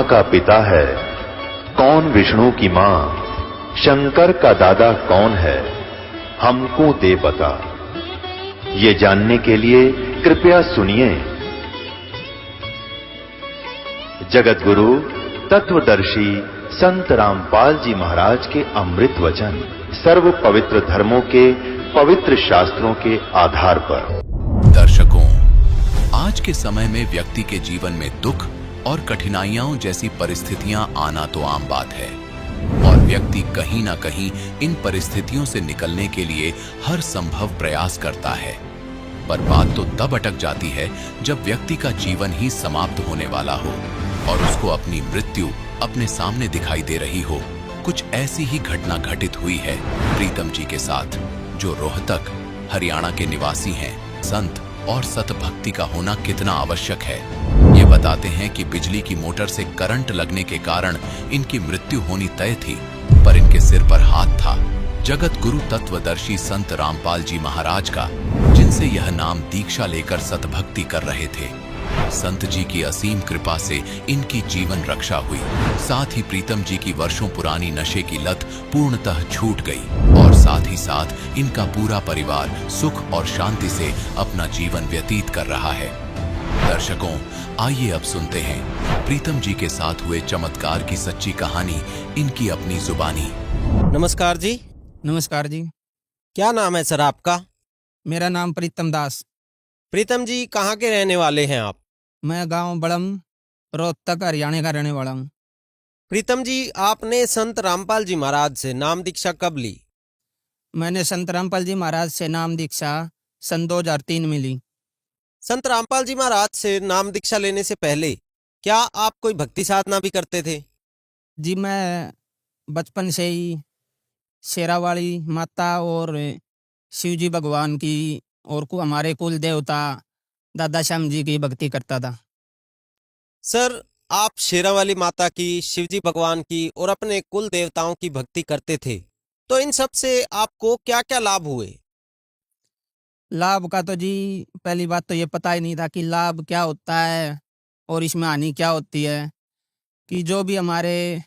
का पिता है, कौन विष्णु की मां, शंकर का दादा कौन है, हमको दे बता। ये जानने के लिए कृपया सुनिए। जगत गुरु तत्वदर्शी संत रामपाल जी महाराज के अमृत वचन सर्व पवित्र धर्मों के पवित्र शास्त्रों के आधार पर। दर्शकों, आज के समय में व्यक्ति के जीवन में दुख और कठिनाइयों जैसी परिस्थितियां आना तो आम बात है और व्यक्ति कहीं ना कहीं इन परिस्थितियों से निकलने के लिए हर संभव प्रयास करता है। पर बात तो तब अटक जाती है जब व्यक्ति का जीवन ही समाप्त होने वाला हो और उसको अपनी मृत्यु अपने सामने दिखाई दे रही हो। कुछ ऐसी ही घटना घटित हुई है प्रीतम जी के साथ, जो रोहतक हरियाणा के निवासी हैं। संत और सतभक्ति का होना कितना आवश्यक है, ये बताते हैं कि बिजली की मोटर से करंट लगने के कारण इनकी मृत्यु होनी तय थी, पर इनके सिर पर हाथ था जगत गुरु तत्वदर्शी संत रामपाल जी महाराज का, जिनसे यह नाम दीक्षा लेकर सतभक्ति कर रहे थे। संत जी की असीम कृपा से इनकी जीवन रक्षा हुई। साथ ही प्रीतम जी की वर्षों पुरानी नशे की लत पूर्णतः छूट गई और साथ ही साथ इनका पूरा परिवार सुख और शांति से अपना जीवन व्यतीत कर रहा है। दर्शकों, आइए अब सुनते हैं प्रीतम जी के साथ हुए चमत्कार की सच्ची कहानी, इनकी अपनी जुबानी। नमस्कार जी। नमस्कार जी। क्या नाम है सर आपका? मेरा नाम प्रीतम दास। प्रीतम जी, कहाँ के रहने वाले हैं आप? मैं गांव बड़म, रोहतक, हरियाणा का रहने वाला हूँ। प्रीतम जी, आपने संत रामपाल जी महाराज से नाम दीक्षा कब ली? मैंने संत रामपाल जी महाराज से नाम दीक्षा सन 2003 में ली। संत रामपाल जी महाराज से नाम दीक्षा लेने से पहले क्या आप कोई भक्ति साधना भी करते थे? जी, मैं बचपन से ही शेरावाली माता और शिव जी भगवान की और हमारे कुल देवता दादा श्याम जी की भक्ति करता था। सर, आप शेरावाली माता की, शिवजी भगवान की और अपने कुल देवताओं की भक्ति करते थे, तो इन सब से आपको क्या क्या लाभ हुए? लाभ का तो जी पहली बात तो ये पता ही नहीं था कि लाभ क्या होता है और इसमें हानि क्या होती है। कि जो भी हमारे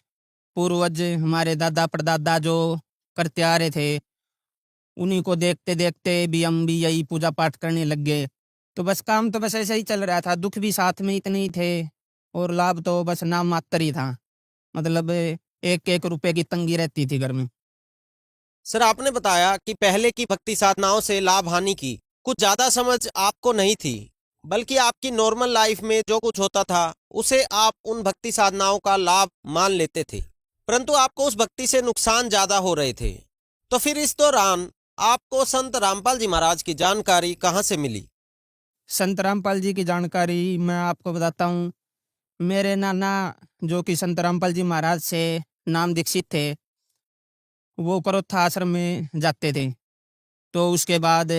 पूर्वज, हमारे दादा परदादा जो करते आ रहे थे, उन्हीं को देखते देखते भी हम भी यही पूजा पाठ करने लग गए। तो बस काम तो बस ऐसे ही चल रहा था, दुख भी साथ में इतने ही थे और लाभ तो बस नाम मात्र ही था। मतलब एक एक रुपए की तंगी रहती थी घर में। सर, आपने बताया कि पहले की भक्ति साधनाओं से लाभ हानि की कुछ ज्यादा समझ आपको नहीं थी, बल्कि आपकी नॉर्मल लाइफ में जो कुछ होता था उसे आप उन भक्ति साधनाओं का लाभ मान लेते थे, परंतु आपको उस भक्ति से नुकसान ज्यादा हो रहे थे। तो फिर इस दौरान आपको संत रामपाल जी महाराज की जानकारी कहाँ से मिली? संत रामपाल जी की जानकारी मैं आपको बताता हूँ। मेरे नाना जो कि संत रामपाल जी महाराज से नाम दीक्षित थे, वो करोथा आश्रम में जाते थे। तो उसके बाद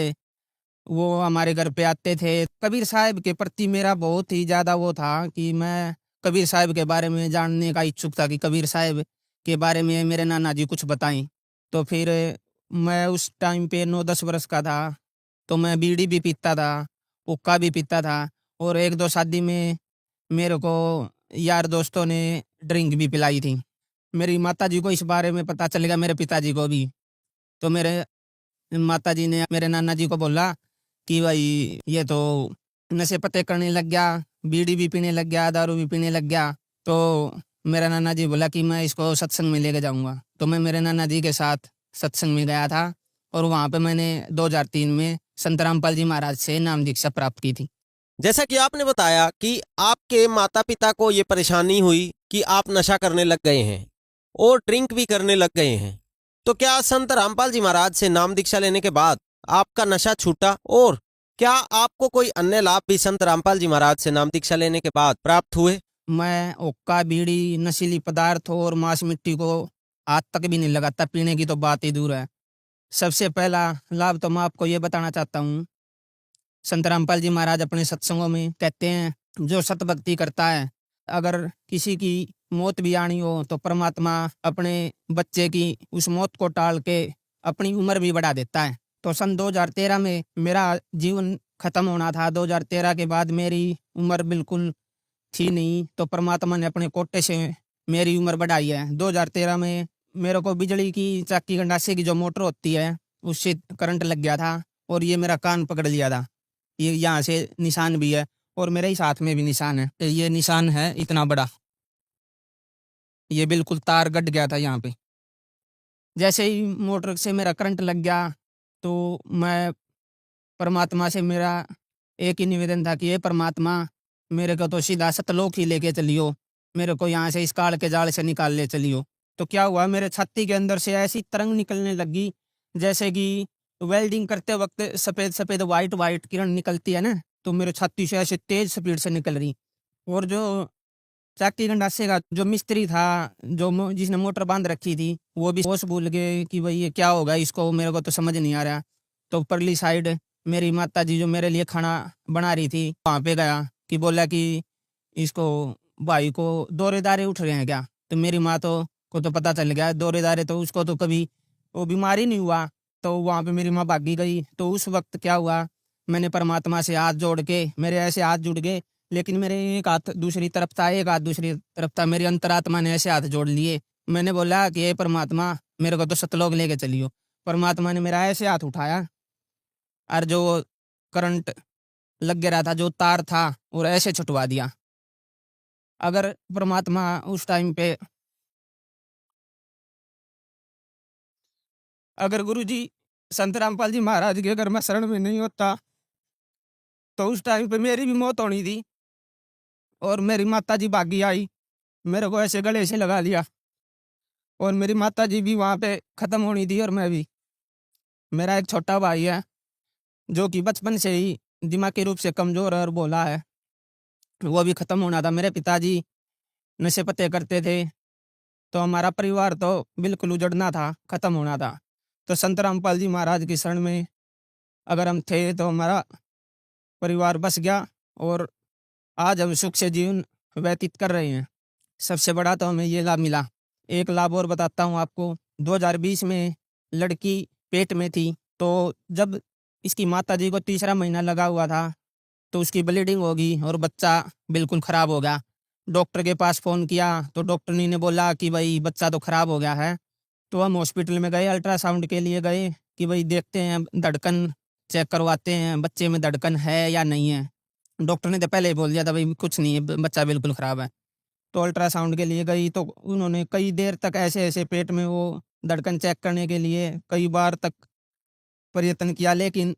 वो हमारे घर पे आते थे। कबीर साहब के प्रति मेरा बहुत ही ज़्यादा वो था कि मैं कबीर साहब के बारे में जानने का इच्छुक था कि कबीर साहब के बारे में मेरे नाना जी कुछ बताएं। तो फिर मैं उस टाइम पे 9-10 वर्ष का था, तो मैं बीड़ी भी पीता था, हुक्का भी पीता था और 1-2 शादी में मेरे को यार दोस्तों ने ड्रिंक भी पिलाई थी। मेरी माताजी को इस बारे में पता चलेगा, मेरे पिताजी को भी। तो मेरे माताजी ने मेरे नाना जी को बोला कि भाई ये तो नशे पते करने लग गया, बीड़ी भी पीने लग गया, दारू भी पीने लग गया। तो मेरा नाना जी बोला कि मैं इसको सत्संग में लेके जाऊंगा। तो मैं मेरे नाना जी के साथ सत्संग में गया था और वहाँ पे मैंने 2003 में संत रामपाल जी महाराज से नाम दीक्षा प्राप्त की थी। जैसा कि आपने बताया कि आपके माता पिता को ये परेशानी हुई कि आप नशा करने लग गए हैं और ड्रिंक भी करने लग गए हैं, तो क्या संत रामपाल जी महाराज से नाम दीक्षा लेने के बाद आपका नशा छूटा और क्या आपको कोई अन्य लाभ भी संत रामपाल जी महाराज से नाम दीक्षा लेने के बाद प्राप्त हुए? मैं हुक्का, बीड़ी, नशीली पदार्थ और मांस मिट्टी को आज तक भी नहीं लगाता, पीने की तो बात ही दूर है। सबसे पहला लाभ तो मैं आपको ये बताना चाहता हूँ, संत रामपाल जी महाराज अपने सत्संगों में कहते हैं, जो सतभक्ति करता है, अगर किसी की मौत भी आनी हो तो परमात्मा अपने बच्चे की उस मौत को टाल के अपनी उम्र भी बढ़ा देता है। तो सन 2013 में मेरा जीवन खत्म होना था। 2013 के बाद मेरी उम्र बिल्कुल थी नहीं, तो परमात्मा ने अपने कोटे से मेरी उम्र बढ़ाई है। 2013 में मेरे को बिजली की चक्की गंडासे की जो मोटर होती है उससे करंट लग गया था और ये मेरा कान पकड़ लिया था। ये यहाँ से निशान भी है और मेरे ही हाथ में भी निशान है। ये निशान है इतना बड़ा, ये बिल्कुल तार कट गया था यहाँ पे। जैसे ही मोटर से मेरा करंट लग गया तो मैं परमात्मा से मेरा एक ही निवेदन था कि हे परमात्मा, मेरे को तो सीधा सतलोक ही लेके चलियो, मेरे को यहाँ से इस काल के जाल से निकाल ले चलियो। तो क्या हुआ, मेरे छाती के अंदर से ऐसी तरंग निकलने लगी जैसे कि वेल्डिंग करते वक्त सफ़ेद सफ़ेद वाइट वाइट किरण निकलती है ना, तो मेरे छाती से ऐसे तेज स्पीड से निकल रही। और जो चक्की गंडासे का जो मिस्त्री था, जो जिसने मोटर बांध रखी थी, वो भी होश भूल गए कि भाई ये क्या होगा, इसको मेरे को तो समझ नहीं आ रहा। तो परली साइड मेरी माता जी जो मेरे लिए खाना बना रही थी, वहाँ पे गया कि बोला कि इसको भाई को दौरे दारे उठ रहे हैं क्या। तो मेरी माँ को तो पता चल गया दौरे दारे, तो उसको तो कभी वो बीमारी नहीं हुआ। तो वहाँ पे मेरी माँ भागी गई। तो उस वक्त क्या हुआ, मैंने परमात्मा से हाथ जोड़ के, मेरे ऐसे हाथ जुड़ गए, लेकिन मेरे एक हाथ दूसरी तरफ था, एक हाथ दूसरी तरफ था। मेरी अंतरात्मा ने ऐसे हाथ जोड़ लिए। मैंने बोला कि हे परमात्मा, मेरे को तो सतलोक लेके चलियो। परमात्मा ने मेरा ऐसे हाथ उठाया और जो करंट लग गया था, जो तार था, और ऐसे छुटवा दिया। अगर परमात्मा उस टाइम पे, अगर गुरुजी संत रामपाल जी महाराज के अगर मैं शरण में नहीं होता तो उस टाइम पे मेरी भी मौत होनी थी। और मेरी माता जी भागी आई, मेरे को ऐसे गले से लगा लिया और मेरी माता जी भी वहाँ पे ख़त्म होनी थी और मैं भी। मेरा एक छोटा भाई है जो कि बचपन से ही दिमागी रूप से कमज़ोर और भोला है, वो भी ख़त्म होना था। मेरे पिताजी नशे पत्ते करते थे, तो हमारा परिवार तो बिल्कुल उजड़ना था, ख़त्म होना था। तो संत रामपाल जी महाराज की शरण में अगर हम थे तो हमारा परिवार बस गया और आज हम सुख से जीवन व्यतीत कर रहे हैं। सबसे बड़ा तो हमें ये लाभ मिला। एक लाभ और बताता हूँ आपको। 2020 में लड़की पेट में थी, तो जब इसकी माताजी को तीसरा महीना लगा हुआ था तो उसकी ब्लीडिंग होगी और बच्चा बिल्कुल ख़राब हो गया। डॉक्टर के पास फ़ोन किया तो डॉक्टर ने बोला कि भाई बच्चा तो ख़राब हो गया है। तो हम हॉस्पिटल में गए, अल्ट्रासाउंड के लिए गए कि भाई देखते हैं, धड़कन चेक करवाते हैं, बच्चे में धड़कन है या नहीं है। डॉक्टर ने तो पहले ही बोल दिया था भाई कुछ नहीं है, बच्चा बिल्कुल ख़राब है। तो अल्ट्रासाउंड के लिए गई तो उन्होंने कई देर तक ऐसे पेट में वो धड़कन चेक करने के लिए कई बार तक प्रयत्न किया, लेकिन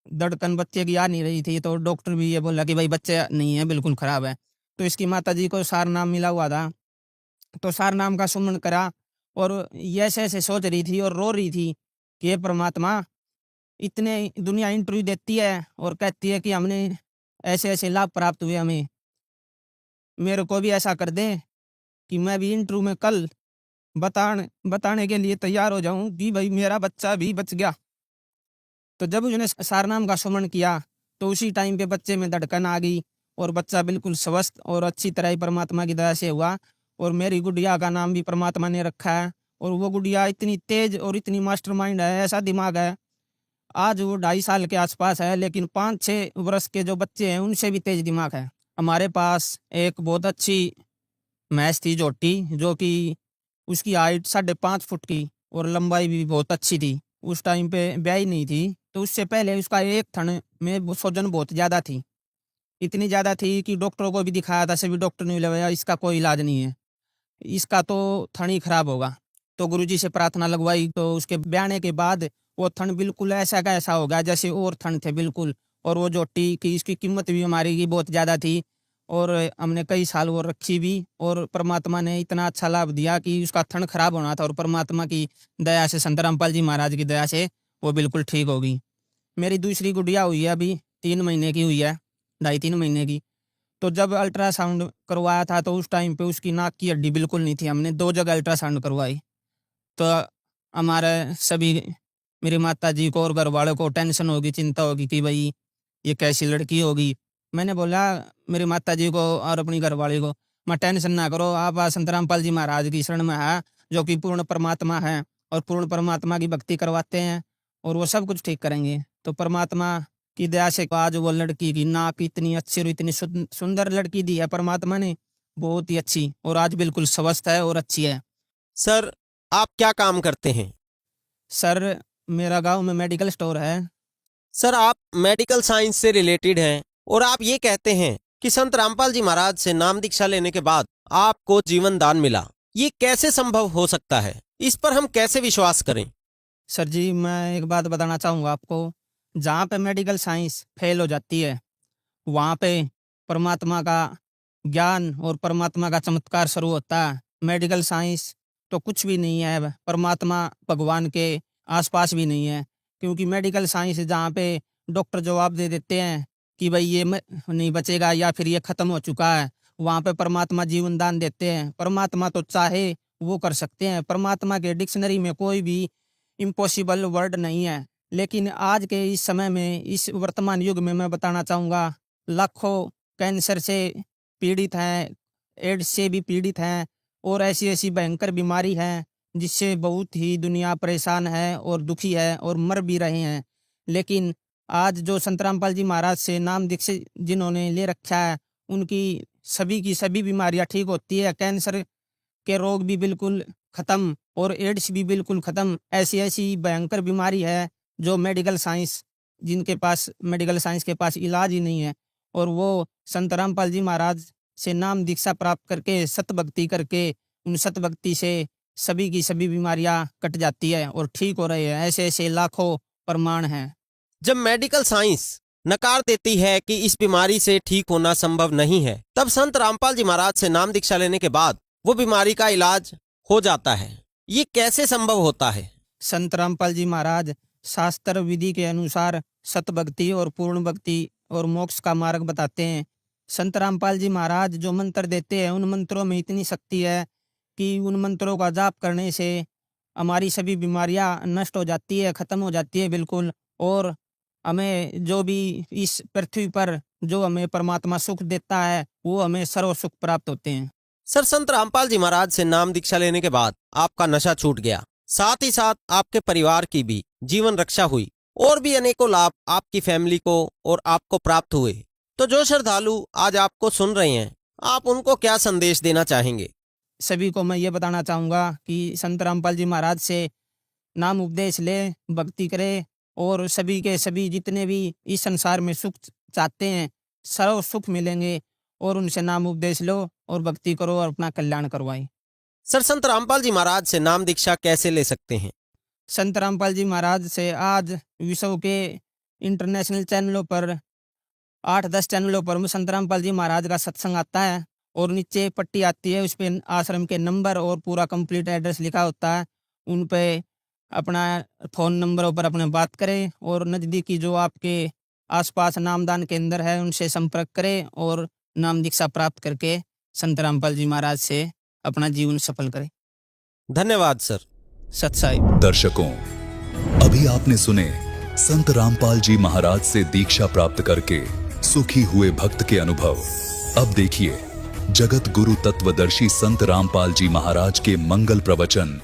धड़कन बच्चे की आ नहीं रही थी। तो डॉक्टर भी ये बोला कि भाई बच्चे नहीं है, बिल्कुल ख़राब है। तो इसकी माताजी को सार नाम मिला हुआ था, तो सार नाम का सुमन करा और ये ऐसे सोच रही थी और रो रही थी कि हे परमात्मा, इतने दुनिया इंटरव्यू देती है और कहती है कि हमने ऐसे लाभ प्राप्त हुए, हमें मेरे को भी ऐसा कर दे कि मैं भी इंटरव्यू में कल बताने के लिए तैयार हो जाऊं कि भाई मेरा बच्चा भी बच गया। तो जब उसने सारनाम का सुमन किया तो उसी टाइम पे बच्चे में धड़कन आ गई और बच्चा बिल्कुल स्वस्थ और अच्छी तरह ही परमात्मा की दया से हुआ। और मेरी गुड़िया का नाम भी परमात्मा ने रखा है। और वो गुड़िया इतनी तेज और इतनी मास्टरमाइंड है, ऐसा दिमाग है। आज वो 2.5 साल के आसपास है, लेकिन 5-6 वर्ष के जो बच्चे हैं उनसे भी तेज दिमाग है। हमारे पास एक बहुत अच्छी भैंस थी जोटी, जो कि उसकी हाइट 5.5 फुट की और लंबाई भी बहुत अच्छी थी। उस टाइम पे ब्याही नहीं थी, तो उससे पहले उसका एक थन में सूजन बहुत ज़्यादा थी। इतनी ज़्यादा थी कि डॉक्टरों को भी दिखाया था, सभी डॉक्टर ने बोला इसका कोई इलाज नहीं है, इसका तो थन ही खराब होगा। तो गुरुजी से प्रार्थना लगवाई, तो उसके ब्याने के बाद वो थन बिल्कुल ऐसा का ऐसा हो गया जैसे और थन थे बिल्कुल। और वो जोटी की इसकी कीमत भी हमारी की बहुत ज़्यादा थी और हमने कई साल वो रखी भी। और परमात्मा ने इतना अच्छा लाभ दिया कि उसका थन खराब होना था और परमात्मा की दया से, संत रामपाल जी महाराज की दया से वो बिल्कुल ठीक हो गई। मेरी दूसरी गुड़िया हुई है, अभी 3 महीने की हुई है, 2.5-3 महीने की। तो जब अल्ट्रासाउंड करवाया था तो उस टाइम पे उसकी नाक की हड्डी बिल्कुल नहीं थी। हमने 2 जगह अल्ट्रासाउंड करवाई। तो हमारे सभी, मेरी माता जी को और घर वालों को टेंशन होगी, चिंता होगी कि भाई ये कैसी लड़की होगी। मैंने बोला मेरी माता जी को और अपनी घरवाली को, मैं टेंशन ना करो, आप संत रामपाल जी महाराज की शरण में है, जो कि पूर्ण परमात्मा है और पूर्ण परमात्मा की भक्ति करवाते हैं और वो सब कुछ ठीक करेंगे। तो परमात्मा की दया से आज वो लड़की की नाक इतनी अच्छी और इतनी सुंदर लड़की दी है परमात्मा ने, बहुत ही अच्छी, और आज बिल्कुल स्वस्थ है और अच्छी है। सर, आप क्या काम करते हैं? सर, मेरा गांव में मेडिकल स्टोर है। सर, आप मेडिकल साइंस से रिलेटेड हैं और आप ये कहते हैं कि संत रामपाल जी महाराज से नाम दीक्षा लेने के बाद आपको जीवन दान मिला। ये कैसे संभव हो सकता है? इस पर हम कैसे विश्वास करें? सर जी, मैं एक बात बताना चाहूँगा आपको। जहाँ पे मेडिकल साइंस फेल हो जाती है, वहाँ पे परमात्मा का ज्ञान और परमात्मा का चमत्कार शुरू होता है। मेडिकल साइंस तो कुछ भी नहीं है, परमात्मा भगवान के आसपास भी नहीं है। क्योंकि मेडिकल साइंस जहाँ पे डॉक्टर जवाब दे देते हैं कि भाई ये नहीं बचेगा या फिर ये खत्म हो चुका है, वहाँ पे परमात्मा जीवन दान देते हैं। परमात्मा तो चाहे वो कर सकते हैं। परमात्मा के डिक्शनरी में कोई भी इम्पॉसिबल वर्ड नहीं है। लेकिन आज के इस समय में, इस वर्तमान युग में मैं बताना चाहूँगा, लाखों कैंसर से पीड़ित हैं, एड्स से भी पीड़ित हैं, और ऐसी ऐसी भयंकर बीमारी है जिससे बहुत ही दुनिया परेशान है और दुखी है और मर भी रहे हैं। लेकिन आज जो संत रामपाल जी महाराज से नाम दीक्षित जिन्होंने ले रखा है, उनकी सभी की सभी बीमारियां ठीक होती है। कैंसर के रोग भी बिल्कुल खत्म और एड्स भी बिल्कुल खत्म। ऐसी ऐसी भयंकर बीमारी है जो मेडिकल साइंस, जिनके पास मेडिकल साइंस के पास इलाज ही नहीं है, और वो संत रामपाल जी महाराज से नाम दीक्षा प्राप्त करके सत भक्ति करके, उन सत भक्ति से सभी की सभी बीमारियां कट जाती है और ठीक हो रहे हैं। ऐसे ऐसे लाखों प्रमाण हैं। जब मेडिकल साइंस नकार देती है कि इस बीमारी से ठीक होना संभव नहीं है, तब संत रामपाल जी महाराज से नाम दीक्षा लेने के बाद वो बीमारी का इलाज हो जाता है। ये कैसे संभव होता है? संत रामपाल जी महाराज शास्त्र विधि के अनुसार सत भक्ति और पूर्ण भक्ति और मोक्ष का मार्ग बताते हैं। संत रामपाल जी महाराज जो मंत्र देते हैं, उन मंत्रों में इतनी शक्ति है कि उन मंत्रों का जाप करने से हमारी सभी बीमारियां नष्ट हो जाती है, खत्म हो जाती है बिल्कुल। और हमें जो भी इस पृथ्वी पर जो हमें परमात्मा सुख देता है, वो हमें सर्व सुख प्राप्त होते हैं। सर, संत रामपाल जी महाराज से नाम दीक्षा लेने के बाद आपका नशा छूट गया, साथ ही साथ आपके परिवार की भी जीवन रक्षा हुई और भी अनेकों लाभ आपकी फैमिली को और आपको प्राप्त हुए। तो जो श्रद्धालु आज आपको सुन रहे हैं, आप उनको क्या संदेश देना चाहेंगे? सभी को मैं ये बताना चाहूँगा कि संत रामपाल जी महाराज से नाम उपदेश ले, भक्ति करे, और सभी के सभी जितने भी इस संसार में सुख चाहते हैं, सर्व सुख मिलेंगे। और उनसे नाम उपदेश लो और भक्ति करो और अपना कल्याण करवाएं। सर, संत रामपाल जी महाराज से नाम दीक्षा कैसे ले सकते हैं? संत रामपाल जी महाराज से आज विश्व के इंटरनेशनल चैनलों पर, 8-10 चैनलों पर संत रामपाल जी महाराज का सत्संग आता है, और नीचे पट्टी आती है, उस पर आश्रम के नंबर और पूरा कंप्लीट एड्रेस लिखा होता है। उन पे अपना फ़ोन नंबरों पर अपने बात करें, और नज़दीकी जो आपके आसपास नामदान केंद्र है उनसे संपर्क करें और नाम दीक्षा प्राप्त करके संत रामपाल जी महाराज से अपना जीवन सफल करें। धन्यवाद सर। सत साहिब। दर्शकों, अभी आपने सुने संत रामपाल जी महाराज से दीक्षा प्राप्त करके सुखी हुए भक्त के अनुभव। अब देखिए जगत गुरु तत्वदर्शी संत रामपाल जी महाराज के मंगल प्रवचन।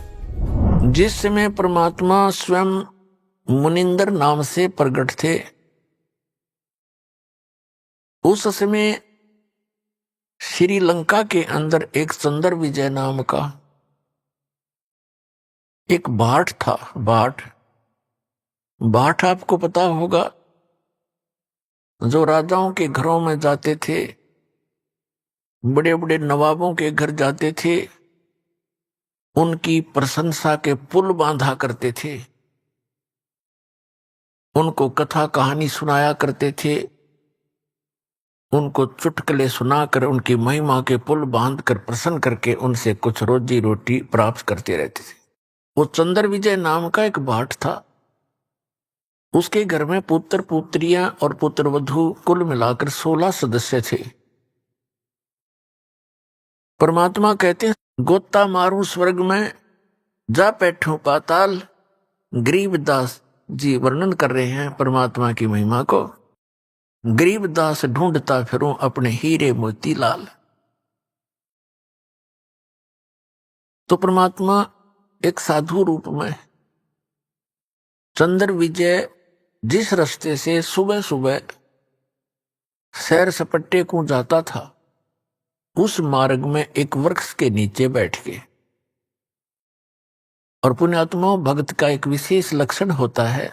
जिस समय परमात्मा स्वयं मुनिंदर नाम से प्रकट थे, उस समय श्रीलंका के अंदर एक सुंदर विजय नाम का एक भाट था। भाट आपको पता होगा, जो राजाओं के घरों में जाते थे, बड़े बड़े नवाबों के घर जाते थे, उनकी प्रशंसा के पुल बांधा करते थे, उनको कथा कहानी सुनाया करते थे, उनको चुटकुले सुनाकर उनकी महिमा के पुल बांधकर प्रसन्न करके उनसे कुछ रोजी रोटी प्राप्त करते रहते थे। वो चंद्र विजय नाम का एक भाट था। उसके घर में पुत्र पुत्रियां और पुत्र वधू कुल मिलाकर 16 सदस्य थे। परमात्मा कहते हैं, गोता मारू स्वर्ग में, जा बैठूं पाताल। गरीबदास जी वर्णन कर रहे हैं परमात्मा की महिमा को। गरीबदास ढूंढता फिरूं अपने हीरे मोती लाल। तो परमात्मा एक साधु रूप में चंद्र विजय जिस रास्ते से सुबह सुबह सैर सपट्टे को जाता था, उस मार्ग में एक वृक्ष के नीचे बैठ के। और पुण्यात्माओं, भक्त का एक विशेष लक्षण होता है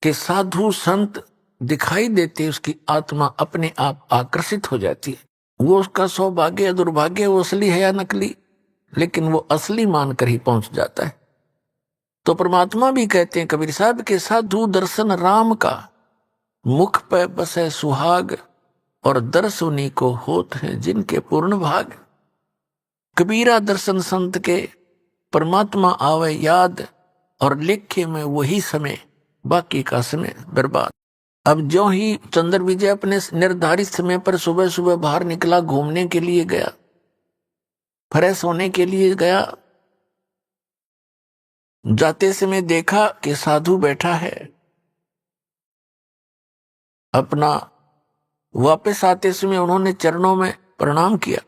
कि साधु संत दिखाई देते उसकी आत्मा अपने आप आकर्षित हो जाती है। वो उसका सौभाग्य या दुर्भाग्य, वो असली है या नकली, लेकिन वो असली मानकर ही पहुंच जाता है। तो परमात्मा भी कहते हैं कबीर साहब के साधु दर्शन राम का, मुख पे बसे सुहाग, और दर्श उन्हीं को होत हैं जिनके पूर्ण भाग। कबीरा दर्शन संत के, परमात्मा आवे याद, और लिखे में वही समय, बाकी का समय बर्बाद। अब जो ही चंद्र विजय अपने निर्धारित समय पर सुबह सुबह बाहर निकला, घूमने के लिए गया, फ्रेश होने के लिए गया, जाते समय देखा कि साधु बैठा है। अपना वापस आते समय उन्होंने चरणों में प्रणाम किया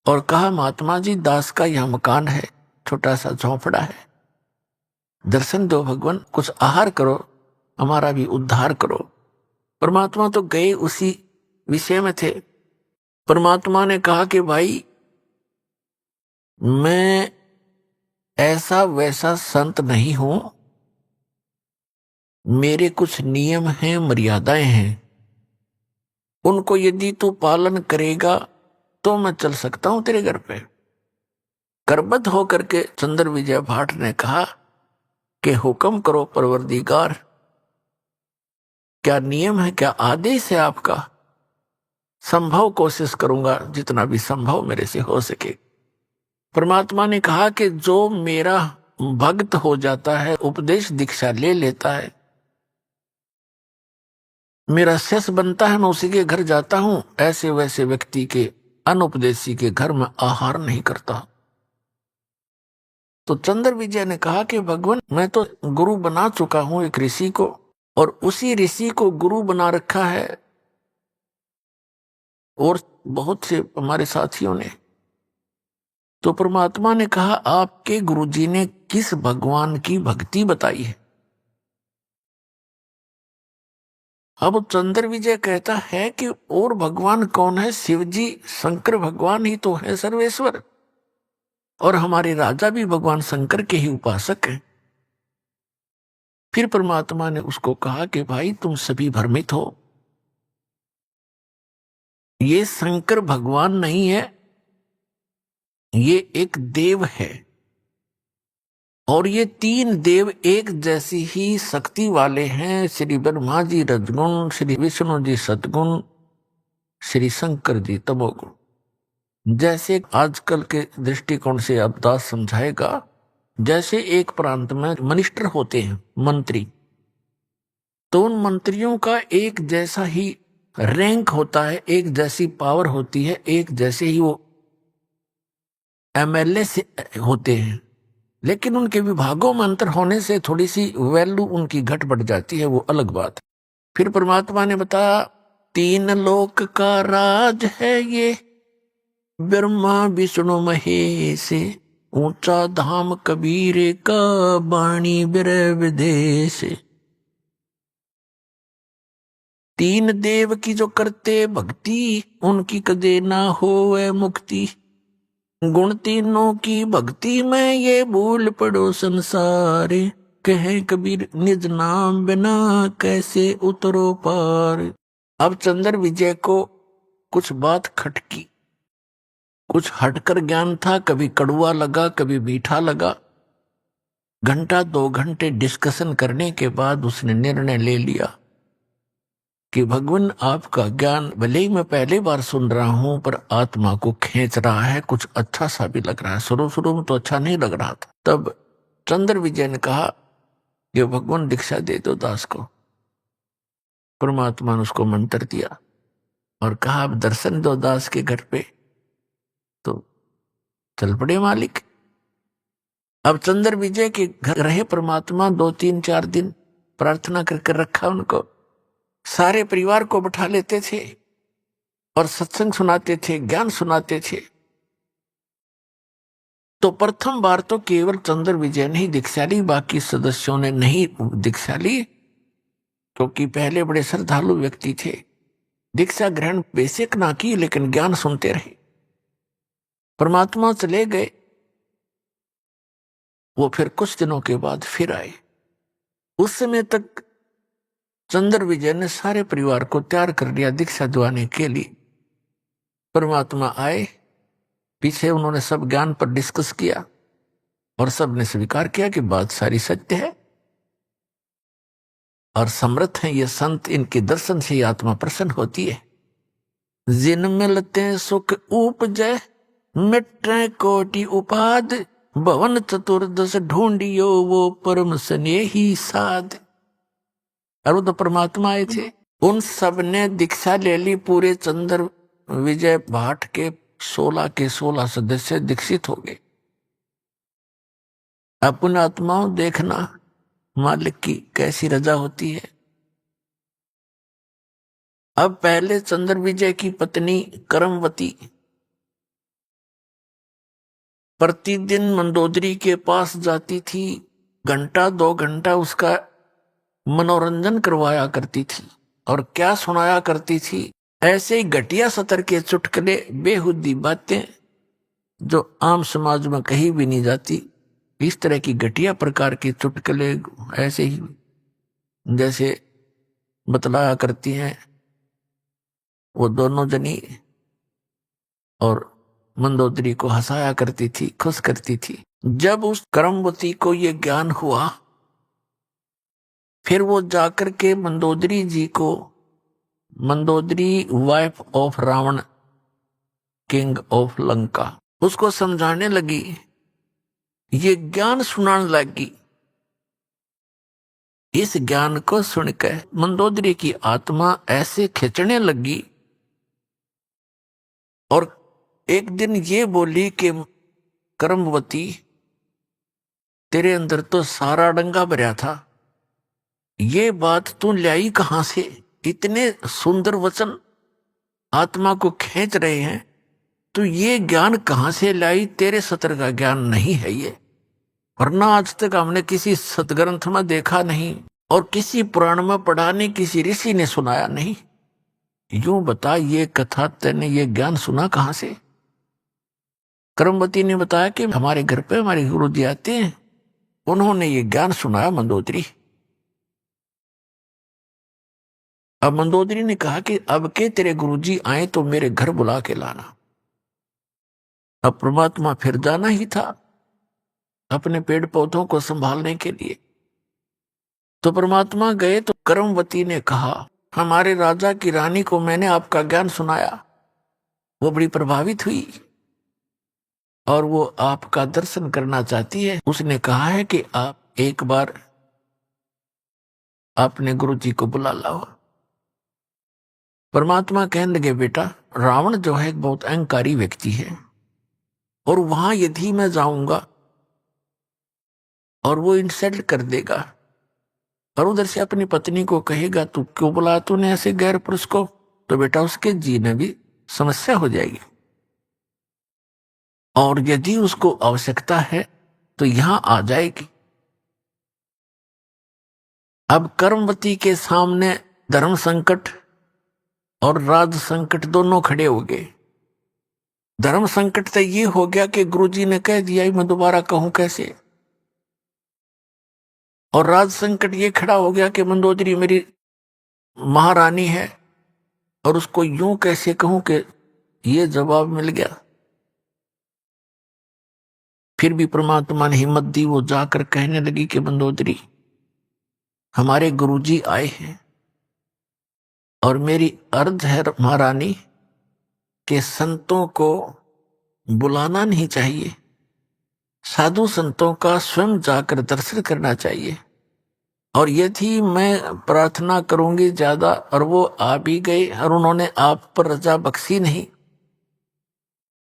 और कहा, महात्मा जी, दास का यह मकान है, छोटा सा झोंपड़ा है, दर्शन दो भगवान, कुछ आहार करो, हमारा भी उद्धार करो। परमात्मा तो गए उसी विषय में थे। परमात्मा ने कहा कि भाई, मैं ऐसा वैसा संत नहीं हूं, मेरे कुछ नियम हैं, मर्यादाएं हैं, उनको यदि तू पालन करेगा तो मैं चल सकता हूं तेरे घर पे। करबद्ध होकर के चंद्र विजय भाट ने कहा कि हुक्म करो परवरदिगार, क्या नियम है, क्या आदेश है आपका? संभव कोशिश करूंगा, जितना भी संभव मेरे से हो सके। परमात्मा ने कहा कि जो मेरा भक्त हो जाता है, उपदेश दीक्षा ले लेता है, मेरा शिष्य बनता है, मैं उसी के घर जाता हूं, ऐसे वैसे व्यक्ति के, अनुपदेशी के घर में आहार नहीं करता। तो चंद्र विजय ने कहा कि भगवान, मैं तो गुरु बना चुका हूं एक ऋषि को, और उसी ऋषि को गुरु बना रखा है, और बहुत से हमारे साथियों ने। तो परमात्मा ने कहा, आपके गुरुजी ने किस भगवान की भक्ति बताई है? अब चंद्र विजय कहता है कि और भगवान कौन है? शिव जी, शंकर भगवान ही तो है सर्वेश्वर, और हमारे राजा भी भगवान शंकर के ही उपासक हैं। फिर परमात्मा ने उसको कहा कि भाई, तुम सभी भ्रमित हो, ये शंकर भगवान नहीं है, ये एक देव है, और ये तीन देव एक जैसी ही शक्ति वाले हैं। श्री ब्रह्मा जी रजगुण, श्री विष्णु जी सतगुण, श्री शंकर जी तमोगुण। जैसे आजकल के दृष्टिकोण से अब दास समझाएगा, जैसे एक प्रांत में मिनिस्टर होते हैं, मंत्री, तो उन मंत्रियों का एक जैसा ही रैंक होता है, एक जैसी पावर होती है, एक जैसे ही वो एमएलए से होते हैं, लेकिन उनके विभागों में अंतर होने से थोड़ी सी वैल्यू उनकी घट बढ़ जाती है, वो अलग बात। फिर परमात्मा ने बताया, तीन लोक का राज है ये, ब्रह्मा विष्णु महेश, ऊंचा धाम कबीर का, बाणी बिरह विदेश। तीन देव की जो करते भक्ति, उनकी कदे ना होवे मुक्ति। गुण तीनों की भक्ति में ये भूल पड़ो संसार, कहे कबीर निज नाम बिना कैसे उतरो पार। अब चंद्र विजय को कुछ बात खटकी, कुछ हटकर ज्ञान था, कभी कड़वा लगा, कभी मीठा लगा। घंटा 2 घंटे डिस्कशन करने के बाद उसने निर्णय ले लिया कि भगवान, आपका ज्ञान भले ही मैं पहली बार सुन रहा हूं, पर आत्मा को खींच रहा है, कुछ अच्छा सा भी लग रहा है। शुरू शुरू में तो अच्छा नहीं लग रहा था। तब चंद्र विजय ने कहा कि भगवान दीक्षा दे दो दास को। परमात्मा ने उसको मंत्र दिया और कहा, अब दर्शन दो दास के घर पे। तो चल पड़े मालिक। अब चंद्र विजय के घर रहे परमात्मा 2, 3, 4 दिन, प्रार्थना करके रखा उनको। सारे परिवार को बैठा लेते थे और सत्संग सुनाते थे, ज्ञान सुनाते थे। तो प्रथम बार तो केवल चंद्र विजय ने ही दीक्षा ली, बाकी सदस्यों ने नहीं दीक्षा ली। क्योंकि पहले बड़े श्रद्धालु व्यक्ति थे, दीक्षा ग्रहण बेशक ना की लेकिन ज्ञान सुनते रहे। परमात्मा चले गए, वो फिर कुछ दिनों के बाद फिर आए। उस समय तक चंद्र विजय ने सारे परिवार को तैयार कर लिया दीक्षा दिवाने के लिए। परमात्मा आए, पीछे उन्होंने सब ज्ञान पर डिस्कस किया और सबने स्वीकार किया कि बात सारी सत्य है और समर्थ हैं ये संत, इनके दर्शन से आत्मा प्रसन्न होती है। जिन मिलते सुख उपजय मिट्रे कोटि उपाद, भवन चतुर्दश ढूंढियो वो परम स्नेही साध। और वो तो परमात्मा आए थे, उन सब ने दीक्षा ले ली। पूरे चंद्र विजय भाट के 16 के 16 सदस्य दीक्षित हो गए। अपन आत्माओं देखना मालिक की कैसी रजा होती है। अब पहले चंद्र विजय की पत्नी करमवती प्रतिदिन मंदोदरी के पास जाती थी, घंटा 2 घंटा उसका मनोरंजन करवाया करती थी। और क्या सुनाया करती थी? ऐसे ही घटिया सतर के चुटकुले, बेहुदी बातें जो आम समाज में कहीं भी नहीं जाती। इस तरह की घटिया प्रकार के चुटकुले ऐसे ही जैसे बतलाया करती हैं वो दोनों जनी, और मंदोदरी को हंसाया करती थी, खुश करती थी। जब उस करमवती को ये ज्ञान हुआ, फिर वो जाकर के मंदोदरी जी को, Mandodari wife of Ravana king of Lanka, उसको समझाने लगी, ये ज्ञान सुनाने लगी। इस ज्ञान को सुनकर मंदोदरी की आत्मा ऐसे खिंचने लगी और एक दिन ये बोली कि करमवती, तेरे अंदर तो सारा डंगा भरा था, ये बात तू लाई कहां से? इतने सुंदर वचन आत्मा को खींच रहे हैं, तो ये ज्ञान कहां से लाई? तेरे सतर का ज्ञान नहीं है ये, वरना आज तक हमने किसी सतग्रंथ में देखा नहीं और किसी पुराण में पढ़ा नहीं, किसी ऋषि ने सुनाया नहीं। यूं बता, ये कथा तेने ये ज्ञान सुना कहां से? करमवती ने बताया कि हमारे घर पे हमारे गुरु जी आते हैं, उन्होंने ये ज्ञान सुनाया मंदोदरी। अब मंदोदरी ने कहा कि अब के तेरे गुरुजी आए तो मेरे घर बुला के लाना। अब परमात्मा फिर जाना ही था अपने पेड़ पौधों को संभालने के लिए। तो परमात्मा गए तो करमवती ने कहा, हमारे राजा की रानी को मैंने आपका ज्ञान सुनाया, वो बड़ी प्रभावित हुई और वो आपका दर्शन करना चाहती है। उसने कहा है कि आप एक बार अपने गुरुजी को बुला लाओ। परमात्मा कहने लगे, बेटा रावण जो है एक बहुत अहंकारी व्यक्ति है, और वहां यदि मैं जाऊंगा और वो इंसल्ट कर देगा और उधर से अपनी पत्नी को कहेगा तू क्यों बुलाया तूने ऐसे गैर पुरुष को, तो बेटा उसके जीने भी समस्या हो जाएगी। और यदि उसको आवश्यकता है तो यहां आ जाएगी। अब कर्मवती के सामने धर्म संकट और राज संकट दोनों खड़े हो गए। धर्म संकट तो ये हो गया कि गुरुजी ने कह दिया, मैं दोबारा कहूं कैसे। और राज संकट ये खड़ा हो गया कि मंदोदरी मेरी महारानी है और उसको यूं कैसे कहूं कि ये जवाब मिल गया। फिर भी परमात्मा ने हिम्मत दी, वो जाकर कहने लगी कि मंदोदरी हमारे गुरुजी आए हैं और मेरी अर्ज है महारानी कि संतों को बुलाना नहीं चाहिए, साधु संतों का स्वयं जाकर दर्शन करना चाहिए। और यदि मैं प्रार्थना करूंगी ज्यादा और वो आ भी गए और उन्होंने आप पर रजा बख्शी नहीं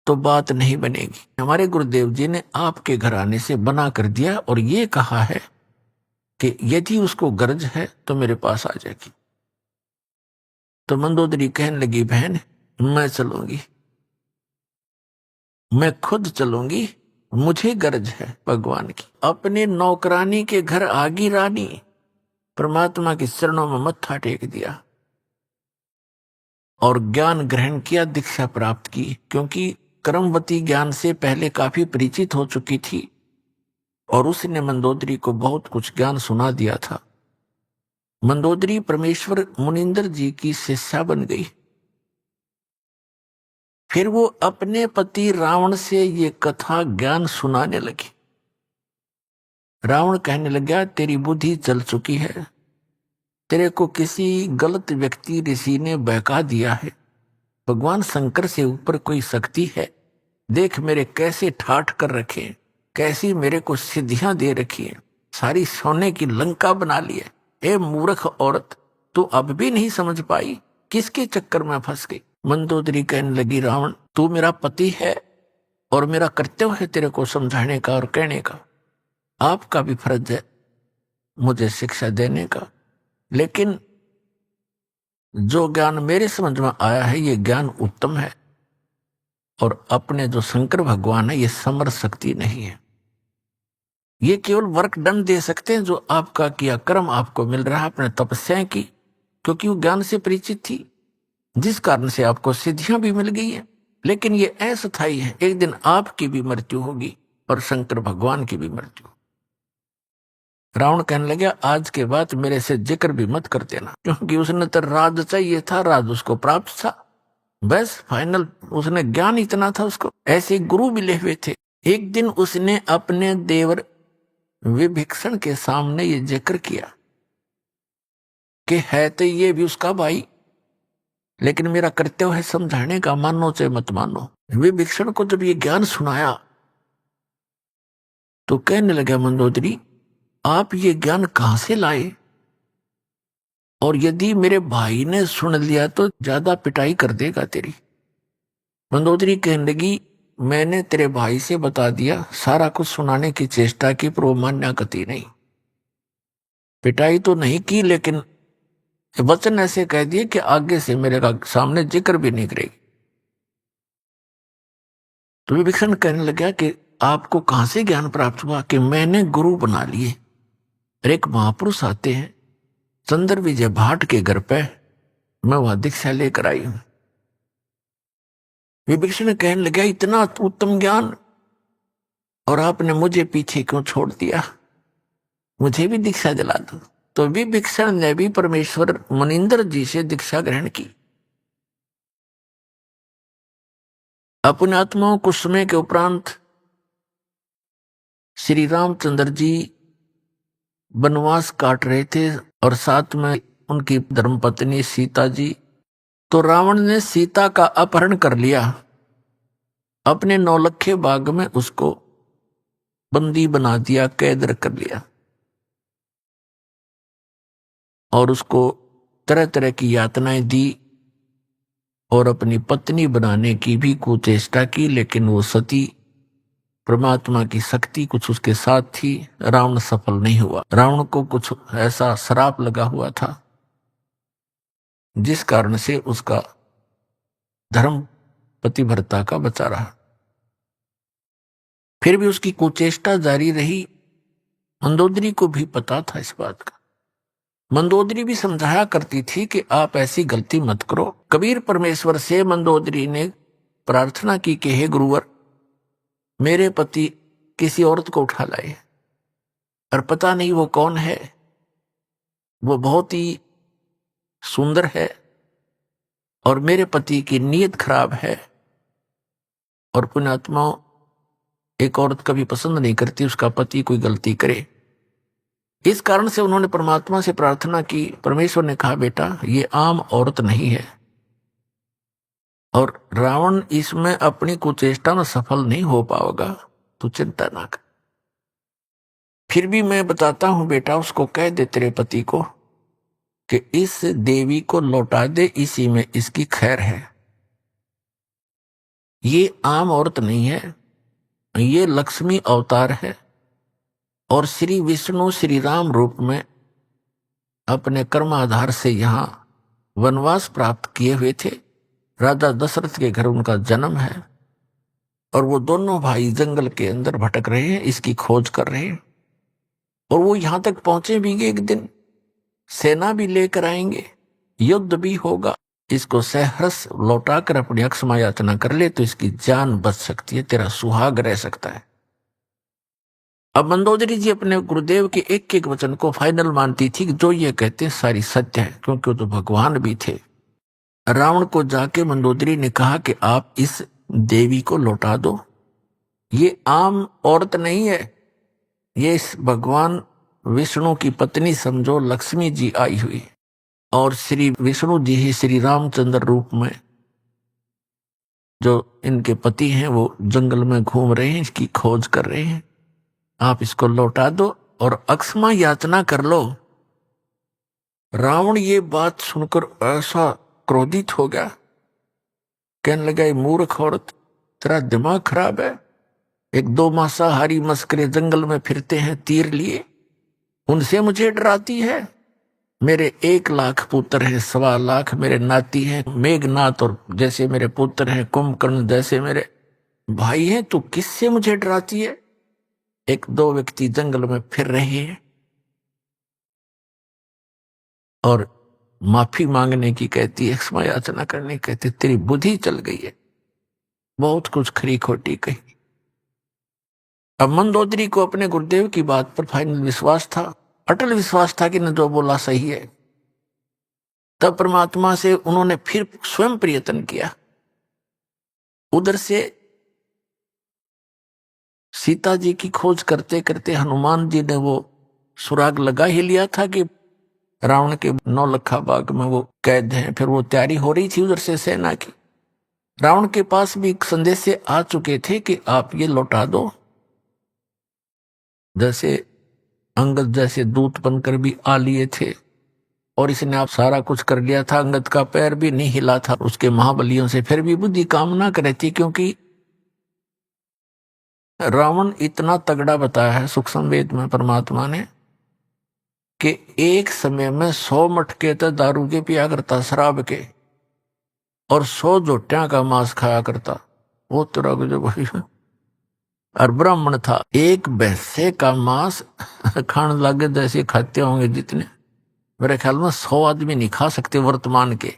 तो बात नहीं बनेगी। हमारे गुरुदेव जी ने आपके घराने से बना कर दिया और ये कहा है कि यदि उसको गरज है तो मेरे पास आ जाएगी। तो मंदोदरी कहने लगी, बहन मैं चलूंगी, मैं खुद चलूंगी, मुझे गरज है भगवान की। अपने नौकरानी के घर आगी रानी परमात्मा के चरणों में मत्था टेक दिया और ज्ञान ग्रहण किया, दीक्षा प्राप्त की। क्योंकि कर्मवती ज्ञान से पहले काफी परिचित हो चुकी थी और उसने मंदोदरी को बहुत कुछ ज्ञान सुना दिया था। मंदोदरी परमेश्वर मुनिंदर जी की शिष्या बन गई। फिर वो अपने पति रावण से ये कथा ज्ञान सुनाने लगी। रावण कहने लगा, तेरी बुद्धि चल चुकी है, तेरे को किसी गलत व्यक्ति ऋषि ने बहका दिया है। भगवान शंकर से ऊपर कोई शक्ति है। देख मेरे कैसे ठाठ कर रखे, कैसी मेरे को सिद्धियां दे रखी है, सारी सोने की लंका बना ली है। ए मूर्ख औरत, तू अब भी नहीं समझ पाई, किसके चक्कर में फंस गई। मंदोदरी कहने लगी, रावण तू मेरा पति है और मेरा कर्तव्य है तेरे को समझाने का और कहने का। आपका भी फर्ज है मुझे शिक्षा देने का, लेकिन जो ज्ञान मेरे समझ में आया है ये ज्ञान उत्तम है और अपने जो शंकर भगवान है ये समर शक्ति नहीं है। ये केवल वर्क डन दे सकते हैं जो आपका किया कर्म आपको मिल रहा है अपने तपस्याएं की, क्योंकि वो ज्ञान से परिचित थी, जिस कारण से आपको सिद्धियां भी मिल गई है। लेकिन ये अस्थायी है, एक दिन आपकी भी मृत्यु होगी और शंकर भगवान की भी मृत्यु। रावण कहने लगा, आज के बाद मेरे से जिक्र भी मत कर देना, क्योंकि उसने तो राज चाहिए था, राज उसको प्राप्त था, बस फाइनल उसने ज्ञान इतना था उसको। ऐसे गुरु मिले हुए थे। एक दिन उसने अपने देवर विभीषण के सामने ये जिक्र किया कि है तो ये भी उसका भाई, लेकिन मेरा कर्तव्य है समझाने का, मानो चाहे मत मानो। विभीषण को जब ये ज्ञान सुनाया तो कहने लगा, मंदोदरी आप ये ज्ञान कहां से लाए, और यदि मेरे भाई ने सुन लिया तो ज्यादा पिटाई कर देगा तेरी। मंदोदरी कहने लगी, मैंने तेरे भाई से बता दिया, सारा कुछ सुनाने की चेष्टा की, पर वो मान्य गति नहीं। पिटाई तो नहीं की, लेकिन वचन ऐसे कह दिए कि आगे से मेरे का सामने जिक्र भी नहीं करेगी। तो विभीषण कहने लगा कि आपको कहां से ज्ञान प्राप्त हुआ कि मैंने गुरु बना लिए। एक महापुरुष आते हैं चंद्र विजय भाट के घर पे, मैं वहां दीक्षा लेकर आई हूं। विभीषण कहने लगा, इतना उत्तम ज्ञान और आपने मुझे पीछे क्यों छोड़ दिया, मुझे भी दीक्षा दिला दो। तो विभीषण ने भी परमेश्वर मुनिंदर जी से दीक्षा ग्रहण की। अपने आत्माओं कुछ समय के उपरांत श्री रामचंद्र जी वनवास काट रहे थे और साथ में उनकी धर्मपत्नी सीता जी। तो रावण ने सीता का अपहरण कर लिया, अपने नौलखे बाग में उसको बंदी बना दिया, कैद कर लिया और उसको तरह तरह की यातनाएं दी और अपनी पत्नी बनाने की भी कुचेष्टा की, लेकिन वो सती परमात्मा की शक्ति कुछ उसके साथ थी। रावण सफल नहीं हुआ। रावण को कुछ ऐसा श्राप लगा हुआ था जिस कारण से उसका धर्म पतिव्रता का बचा रहा। फिर भी उसकी कुचेष्टा जारी रही। मंदोदरी को भी पता था इस बात का। मंदोदरी भी समझाया करती थी कि आप ऐसी गलती मत करो। कबीर परमेश्वर से मंदोदरी ने प्रार्थना की कि हे गुरुवर, मेरे पति किसी औरत को उठा लाए और पता नहीं वो कौन है, वो बहुत ही सुंदर है और मेरे पति की नीयत खराब है और पुण्यात्मा एक औरत कभी पसंद नहीं करती उसका पति कोई गलती करे। इस कारण से उन्होंने परमात्मा से प्रार्थना की। परमेश्वर ने कहा, बेटा ये आम औरत नहीं है और रावण इसमें अपनी कुचेष्टा में सफल नहीं हो पाएगा, तू चिंता ना कर। फिर भी मैं बताता हूं बेटा, उसको कह दे तेरे पति को कि इस देवी को लौटा दे, इसी में इसकी खैर है। ये आम औरत नहीं है, ये लक्ष्मी अवतार है और श्री विष्णु श्री राम रूप में अपने कर्माधार से यहां वनवास प्राप्त किए हुए थे। राजा दशरथ के घर उनका जन्म है और वो दोनों भाई जंगल के अंदर भटक रहे हैं, इसकी खोज कर रहे हैं और वो यहां तक पहुंचे भी एक दिन सेना भी लेकर आएंगे, युद्ध भी होगा, इसको सहर्ष लौटाकर अपनी अक्षमा याचना कर ले तो इसकी जान बच सकती है, तेरा सुहाग रह सकता है। अब मंदोदरी जी अपने गुरुदेव के एक एक वचन को फाइनल मानती थी कि जो ये कहते सारी सत्य है, क्योंकि वो तो भगवान भी थे। रावण को जाके मंदोदरी ने कहा कि आप इस देवी को लौटा दो, ये आम औरत नहीं है, ये इस भगवान विष्णु की पत्नी समझो, लक्ष्मी जी आई हुई, और श्री विष्णु जी ही श्री रामचंद्र रूप में जो इनके पति हैं वो जंगल में घूम रहे हैं, इसकी खोज कर रहे हैं, आप इसको लौटा दो और अक्षमा याचना कर लो। रावण ये बात सुनकर ऐसा क्रोधित हो गया, कहने लगा, मूर्ख औरत, तेरा दिमाग खराब है, एक दो मांसाहारी मस्करे जंगल में फिरते हैं तीर लिए, उनसे मुझे डराती है? मेरे 1,00,000 पुत्र हैं, 1,25,00,000 मेरे नाती हैं, मेघनाथ और जैसे मेरे पुत्र हैं, कुंभकर्ण जैसे मेरे भाई हैं, तू किससे मुझे डराती है? एक दो व्यक्ति जंगल में फिर रहे हैं और माफी मांगने की कहती है, क्षमा याचना करने कहती, तेरी बुद्धि चल गई है, बहुत कुछ खरी खोटी कही। अब मंदोदरी को अपने गुरुदेव की बात पर फाइनल विश्वास था, अटल विश्वास था कि न जो बोला सही है। तब परमात्मा से उन्होंने फिर स्वयं प्रयत्न किया। उधर से सीता जी की खोज करते करते हनुमान जी ने वो सुराग लगा ही लिया था कि रावण के 9 बाग में वो कैद हैं। फिर वो तैयारी हो रही थी उधर से सेना की। रावण के पास भी संदेश से आ चुके थे कि आप ये लौटा दो। जैसे अंगद जैसे दूत बनकर भी आ लिए थे और इसने आप सारा कुछ कर लिया था, अंगद का पैर भी नहीं हिला था उसके महाबलियों से, फिर भी बुद्धि काम ना करे थी, क्योंकि रावण इतना तगड़ा बताया है सूक्ष्म वेद में परमात्मा ने कि एक समय में 100 मटके तो दारू के पिया करता, शराब के, और 100 जोटियां का मांस खाया करता। वो तेरा जो भाई और ब्राह्मण था, एक भैंसे का मांस खाने लगे जैसे खाते होंगे जितने, मेरे ख्याल में 100 आदमी नहीं खा सकते वर्तमान के।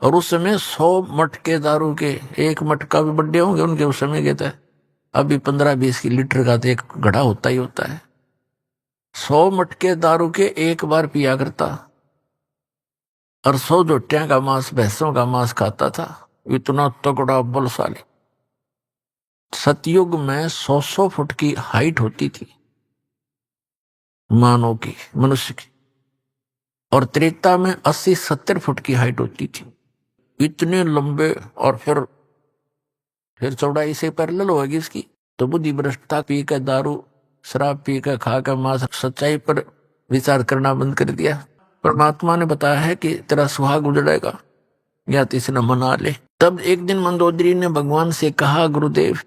और उस समय 100 मटके दारू के, एक मटका भी बड़े होंगे उनके उस समय के थे, अभी 15-20 की लीटर का तो एक घड़ा होता ही होता है। 100 मटके दारू के एक बार पिया करता और 100 जोटियां का मांस, भैंसों का मांस खाता था। इतना तगड़ा बलशाली। सतयुग में 100 फुट की हाइट होती थी मानव की, मनुष्य की, और त्रेता में 80-70 फुट की हाइट होती थी। इतने लंबे, और फिर चौड़ाई से पैरेलल होगी इसकी। तो बुद्धि भ्रष्टता पी कर, दारू शराब पी कर, खा कर मांस, सच्चाई पर विचार करना बंद कर दिया। परमात्मा ने बताया है कि तेरा सुहाग उजड़ेगा या तो इसे न मना ले। तब एक दिन मंदोदरी ने भगवान से कहा, गुरुदेव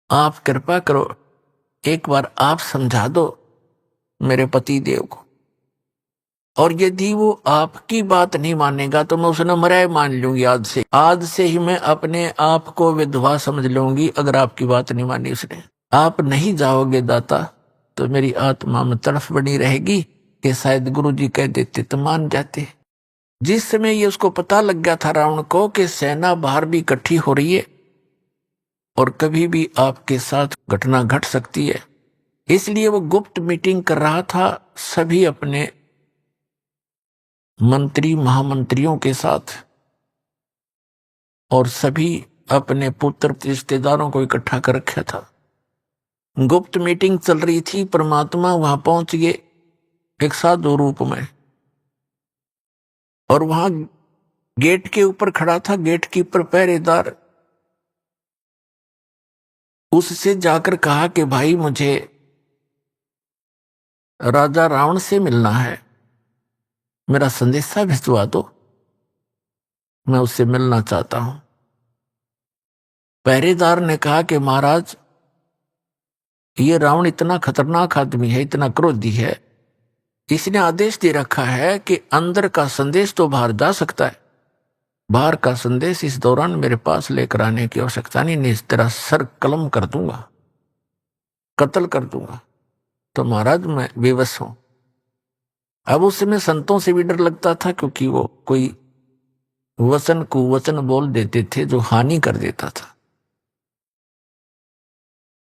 आप कृपा करो, एक बार आप समझा दो मेरे पति देव को, और यदि वो आपकी बात नहीं मानेगा तो मैं उसे न मराए मान लूंगी। आज से ही मैं अपने आप को विधवा समझ लूंगी अगर आपकी बात नहीं मानी उसने। आप नहीं जाओगे दाता तो मेरी आत्मा में तड़फ बनी रहेगी कि शायद गुरु जी कह देते तो मान जाते। जिस समय ये उसको पता लग गया था रावण को कि सेना बाहर भी इकट्ठी हो रही है और कभी भी आपके साथ घटना घट सकती है, इसलिए वो गुप्त मीटिंग कर रहा था सभी अपने मंत्री महामंत्रियों के साथ, और सभी अपने पुत्र रिश्तेदारों को इकट्ठा कर रखा था। गुप्त मीटिंग चल रही थी। परमात्मा वहां पहुंच गए एक साधु रूप में, और वहां गेट के ऊपर खड़ा था गेट कीपर, पहरेदार। उससे जाकर कहा कि भाई मुझे राजा रावण से मिलना है, मेरा संदेशा भिजवा दो, मैं उससे मिलना चाहता हूं। पहरेदार ने कहा कि महाराज ये रावण इतना खतरनाक आदमी है, इतना क्रोधी है, इसने आदेश दे रखा है कि अंदर का संदेश तो बाहर जा सकता है, बाहर का संदेश इस दौरान मेरे पास लेकर आने की आवश्यकता नहीं, इस तरह सर कलम कर दूंगा, कत्ल कर दूंगा। तो महाराज मैं बेबस हूं, अब उस समय संतों से भी डर लगता था, क्योंकि वो कोई वचन कुवचन बोल देते थे जो हानि कर देता था।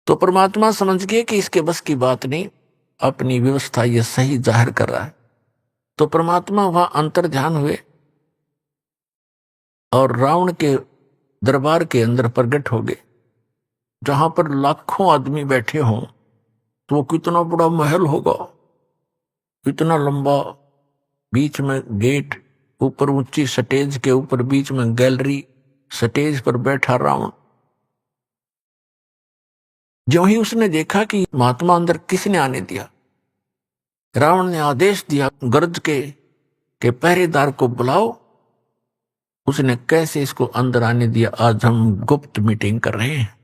तो परमात्मा समझ गए कि इसके बस की बात नहीं, अपनी व्यवस्था ये सही जाहिर कर रहा है। तो परमात्मा वहां अंतर ध्यान हुए और रावण के दरबार के अंदर प्रकट हो गए, जहां पर लाखों आदमी बैठे हों। तो वो कितना बड़ा महल होगा, इतना लंबा, बीच में गेट, ऊपर ऊंची स्टेज के ऊपर बीच में गैलरी, स्टेज पर बैठा रावण। ज्यों ही उसने देखा कि महात्मा अंदर किसने आने दिया, रावण ने आदेश दिया गरज के पहरेदार को बुलाओ। उसने कैसे इसको अंदर आने दिया, आज हम गुप्त मीटिंग कर रहे हैं।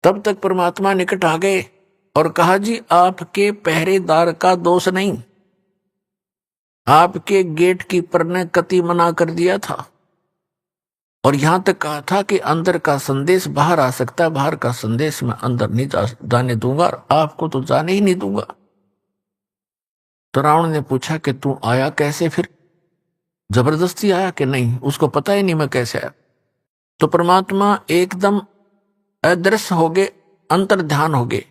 तब तक परमात्मा निकट आ गए और कहा, जी आपके पहरेदार का दोष नहीं, आपके गेट कीपर ने कति मना कर दिया था और यहां तक कहा था कि अंदर का संदेश बाहर आ सकता है, बाहर का संदेश मैं अंदर नहीं जाने दूंगा, आपको तो जाने ही नहीं दूंगा। तो रावण ने पूछा कि तू आया कैसे, फिर जबरदस्ती आया कि नहीं, उसको पता ही नहीं मैं कैसे आया। तो परमात्मा एकदम अदृश्य हो गए, अंतर ध्यान हो गए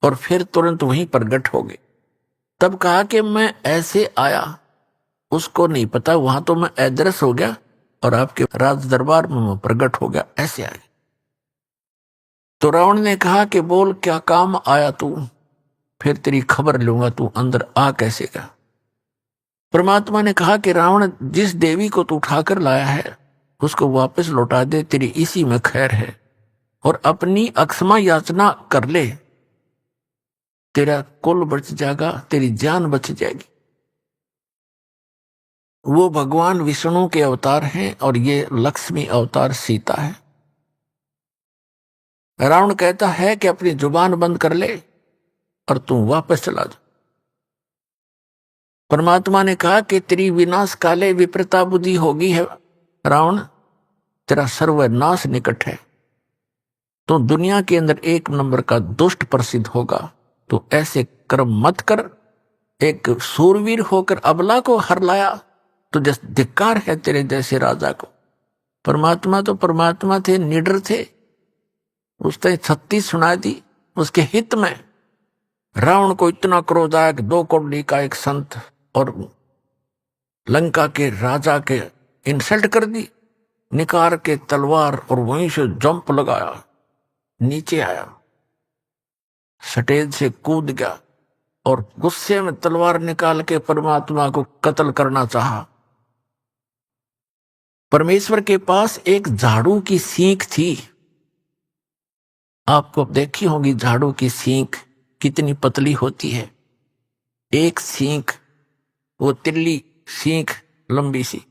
और फिर तुरंत वहीं प्रकट हो गए। तब कहा कि मैं ऐसे आया, उसको नहीं पता, वहां तो मैं अदृश्य हो गया और आपके राज दरबार में मैं प्रकट हो गया, ऐसे आ गया। तो रावण ने कहा कि बोल क्या काम आया तू, फिर तेरी खबर लूंगा, तू अंदर आ कैसे गया। परमात्मा ने कहा कि रावण, जिस देवी को तू उठाकर लाया है उसको वापस लौटा दे, तेरी इसी में खैर है, और अपनी अक्षमा याचना कर ले, तेरा कुल बच जाएगा, तेरी जान बच जाएगी। वो भगवान विष्णु के अवतार हैं और ये लक्ष्मी अवतार सीता है। रावण कहता है कि अपनी जुबान बंद कर ले और तू वापस चला जा। परमात्मा ने कहा कि तेरी विनाश काले विपरीता बुद्धि होगी है रावण, तेरा सर्वनाश निकट है, तो दुनिया के अंदर एक नंबर का दुष्ट प्रसिद्ध होगा। तो ऐसे कर्म मत कर, एक सूरवीर होकर अबला को हर लाया, तो जैसे धिक्कार है तेरे जैसे राजा को। परमात्मा तो परमात्मा थे, निडर थे, उसने 36 सुना दी उसके हित में। रावण को इतना क्रोध आया कि 2 कौड़ी का एक संत और लंका के राजा के इंसल्ट कर दी, निकाल के तलवार और वहीं से जंप लगाया, नीचे आया, स्टेज से कूद गया और गुस्से में तलवार निकाल के परमात्मा को कत्ल करना चाहा। परमेश्वर के पास एक झाड़ू की सींग थी, आपको देखी होगी झाड़ू की सींग कितनी पतली होती है, एक सींग, वो तिल्ली सींग लंबी सी,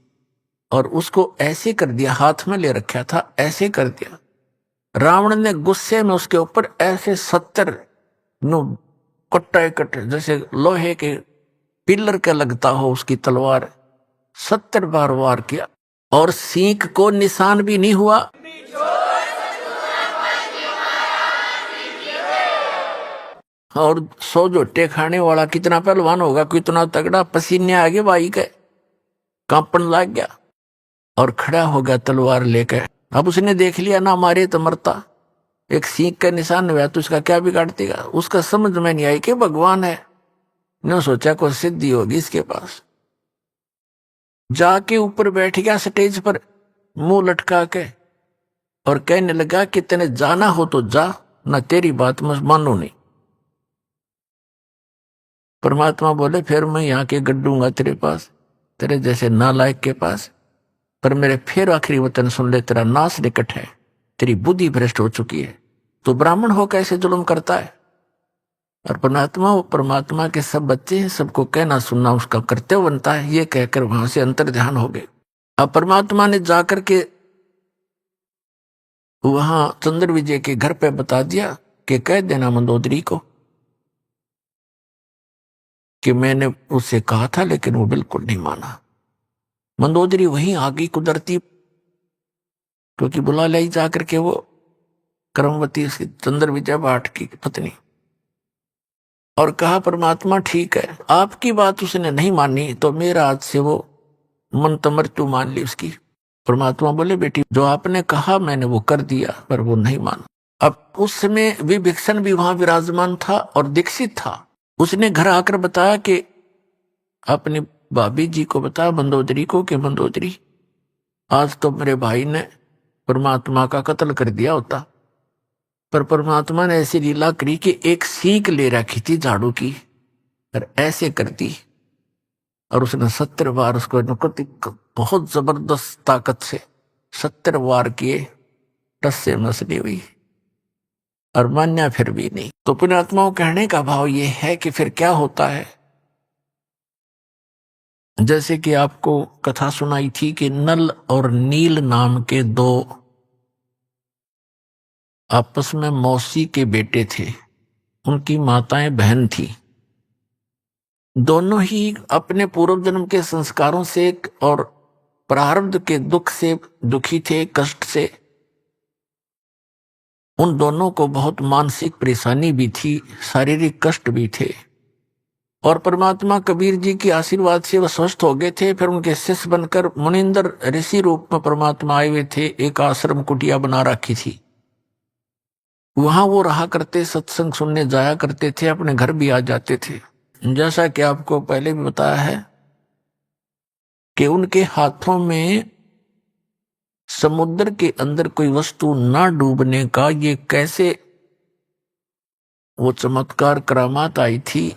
और उसको ऐसे कर दिया, हाथ में ले रखा था, ऐसे कर दिया। रावण ने गुस्से में उसके ऊपर ऐसे 70 कट्टे जैसे लोहे के पिलर के लगता हो उसकी तलवार 70 बार वार किया और सींग को निशान भी नहीं हुआ। और 100 जोटे खाने वाला कितना पहलवान होगा, कितना तगड़ा, पसीने आगे भाई के कांपन लग गया और खड़ा हो गया तलवार लेकर। अब उसने देख लिया ना मारे तो मरता, एक सींग का निशान हुआ तो उसका क्या बिगाड़ देगा। उसका समझ में नहीं आई कि भगवान है, न सोचा कोई सिद्धि होगी इसके पास। जाके ऊपर बैठ गया स्टेज पर मुंह लटका के और कहने लगा कि तेने जाना हो तो जा, ना तेरी बात मैं मानू नहीं। परमात्मा बोले फिर मैं यहाँ के गड्ढूंगा तेरे पास, तेरे जैसे नालायक के पास, पर मेरे फिर आखिरी वचन सुन ले, तेरा नाश निकट है, तेरी बुद्धि भ्रष्ट हो चुकी है, तो ब्राह्मण हो कैसे जुल्म करता है। और परमात्मा, वो परमात्मा के सब बच्चे हैं, सबको कहना सुनना उसका कर्तव्य बनता है, ये कहकर वहां से अंतर ध्यान हो गए। अब परमात्मा ने जाकर के वहां चंद्र विजय के घर पे बता दिया कि कह देना मंदोदरी को कि मैंने उससे कहा था, लेकिन वो बिल्कुल नहीं माना। मंदोदरी वहीं आ गई कुदरती, क्योंकि बुला लाई जाकर के वो कर्मवती चंद्र विजय भाट की पत्नी। और कहा परमात्मा ठीक है, आपकी बात उसने नहीं मानी तो मेरा आज से वो मन तो मृत्यु मान ली उसकी। परमात्मा बोले बेटी जो आपने कहा मैंने वो कर दिया, पर वो नहीं माना। अब उस समय विभीषण भी वहां विराजमान था और दीक्षित था। उसने घर आकर बताया कि अपने भाभी जी को बताया मंदोदरी को कि मंदोदरी आज तो मेरे भाई ने परमात्मा का कत्ल कर दिया होता, पर परमात्मा ने ऐसी लीला करी कि एक सीख ले रखी थी झाड़ू की और ऐसे कर दी, और उसने 70 बार उसको बहुत जबरदस्त ताकत से 70 वार किए, टस से मस नहीं हुई और मान्या फिर भी नहीं। तो पुण्यात्माओं कहने का भाव ये है कि फिर क्या होता है, जैसे कि आपको कथा सुनाई थी कि नल और नील नाम के दो आपस में मौसी के बेटे थे, उनकी माताएं बहन थी। दोनों ही अपने पूर्व जन्म के संस्कारों से और प्रारब्ध के दुख से दुखी थे, कष्ट से। उन दोनों को बहुत मानसिक परेशानी भी थी, शारीरिक कष्ट भी थे। और परमात्मा कबीर जी के आशीर्वाद से वह स्वस्थ हो गए थे। फिर उनके शिष्य बनकर मुनिंदर ऋषि रूप में परमात्मा आए हुए थे। एक आश्रम कुटिया बना रखी थी, वहां वो रहा करते, सत्संग सुनने जाया करते थे, अपने घर भी आ जाते थे। जैसा कि आपको पहले भी बताया है कि उनके हाथों में समुद्र के अंदर कोई वस्तु ना डूबने का ये कैसे वो चमत्कार करामात आई थी।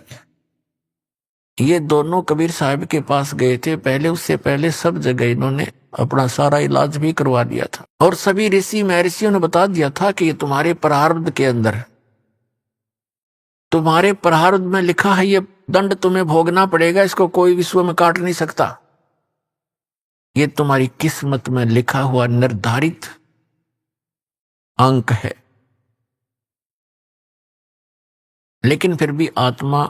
ये दोनों कबीर साहब के पास गए थे पहले, उससे पहले सब जगह इन्होंने अपना सारा इलाज भी करवा दिया था। और सभी ऋषि महर्षियों ने बता दिया था कि ये तुम्हारे प्रारब्ध के अंदर, तुम्हारे प्रारब्ध में लिखा है, ये दंड तुम्हें भोगना पड़ेगा, इसको कोई विश्व में काट नहीं सकता। ये तुम्हारी किस्मत में लिखा हुआ निर्धारित अंक है। लेकिन फिर भी आत्मा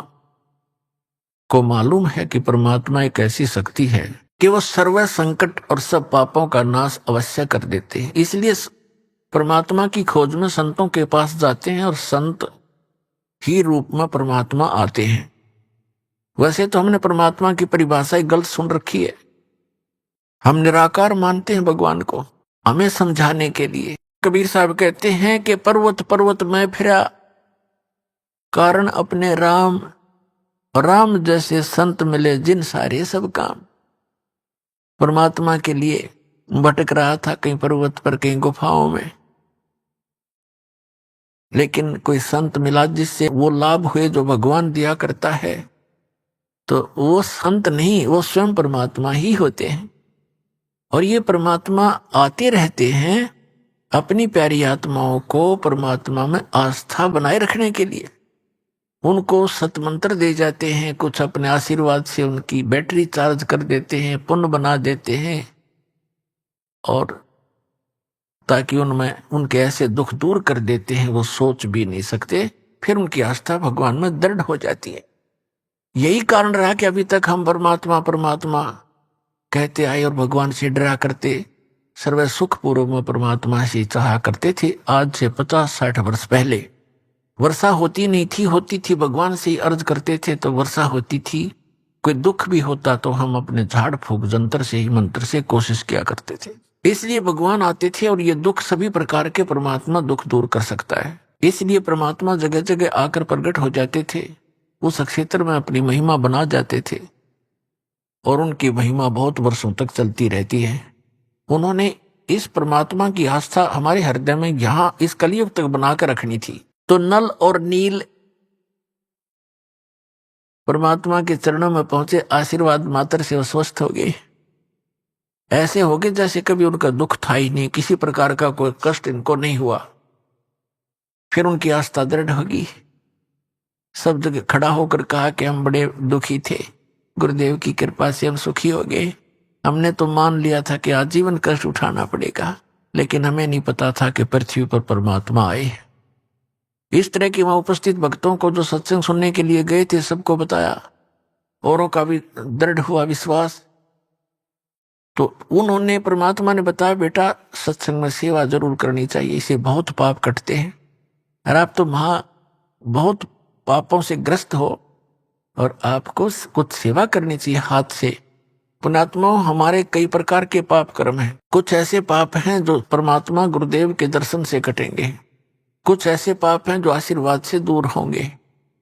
को मालूम है कि परमात्मा एक ऐसी शक्ति है कि वो सर्व संकट और सब पापों का नाश अवश्य कर देते हैं। इसलिए परमात्मा की खोज में संतों के पास जाते हैं और संत ही रूप में परमात्मा आते हैं। वैसे तो हमने परमात्मा की परिभाषा गलत सुन रखी है। हम निराकार मानते हैं भगवान को, हमें समझाने के लिए कबीर साहब कहते हैं कि पर्वत पर्वत में फिरा, कारण अपने राम, राम जैसे संत मिले जिन सारे सब काम। परमात्मा के लिए भटक रहा था, कहीं पर्वत पर कहीं गुफाओं में, लेकिन कोई संत मिला जिससे वो लाभ हुए जो भगवान दिया करता है। तो वो संत नहीं, वो स्वयं परमात्मा ही होते हैं। और ये परमात्मा आते रहते हैं अपनी प्यारी आत्माओं को परमात्मा में आस्था बनाए रखने के लिए। उनको सतमंत्र दे जाते हैं, कुछ अपने आशीर्वाद से उनकी बैटरी चार्ज कर देते हैं, पुण्य बना देते हैं, और ताकि उनमें उनके ऐसे दुख दूर कर देते हैं वो सोच भी नहीं सकते। फिर उनकी आस्था भगवान में दृढ़ हो जाती है। यही कारण रहा कि अभी तक हम परमात्मा परमात्मा कहते आए और भगवान से डरा करते, सर्व सुख पूर्व में परमात्मा से चाहा करते थे। आज से 50-60 वर्ष पहले वर्षा होती नहीं थी, होती थी भगवान से ही अर्ज करते थे तो वर्षा होती थी। कोई दुख भी होता तो हम अपने झाड़ फूक जंतर से ही मंत्र से कोशिश किया करते थे। इसलिए भगवान आते थे और ये दुख सभी प्रकार के परमात्मा दुख दूर कर सकता है। इसलिए परमात्मा जगह जगह आकर प्रकट हो जाते थे, उस क्षेत्र में अपनी महिमा बना जाते थे और उनकी महिमा बहुत वर्षों तक चलती रहती है। उन्होंने इस परमात्मा की आस्था हमारे हृदय में यहां इस कलयुग तक बनाकर रखनी थी। तो नल और नील परमात्मा के चरणों में पहुंचे, आशीर्वाद मात्र से वो स्वस्थ हो गए। ऐसे हो गए जैसे कभी उनका दुख था ही नहीं, किसी प्रकार का कोई कष्ट इनको नहीं हुआ। फिर उनकी आस्था दृढ़ होगी। सब जगह खड़ा होकर कहा कि हम बड़े दुखी थे, गुरुदेव की कृपा से हम सुखी हो गए। हमने तो मान लिया था कि आजीवन कष्ट उठाना पड़ेगा, लेकिन हमें नहीं पता था कि पृथ्वी पर परमात्मा आए। इस तरह की वहां उपस्थित भक्तों को जो सत्संग सुनने के लिए गए थे सबको बताया, औरों का भी दृढ़ हुआ विश्वास। तो उन्होंने, परमात्मा ने बताया बेटा सत्संग में सेवा जरूर करनी चाहिए, इसे बहुत पाप कटते हैं। और आप तो बहुत पापों से ग्रस्त हो और आपको कुछ सेवा करनी चाहिए हाथ से। पुण्यात्मा, हमारे कई प्रकार के पाप कर्म हैं। कुछ ऐसे पाप हैं जो परमात्मा गुरुदेव के दर्शन से कटेंगे, कुछ ऐसे पाप हैं जो आशीर्वाद से दूर होंगे,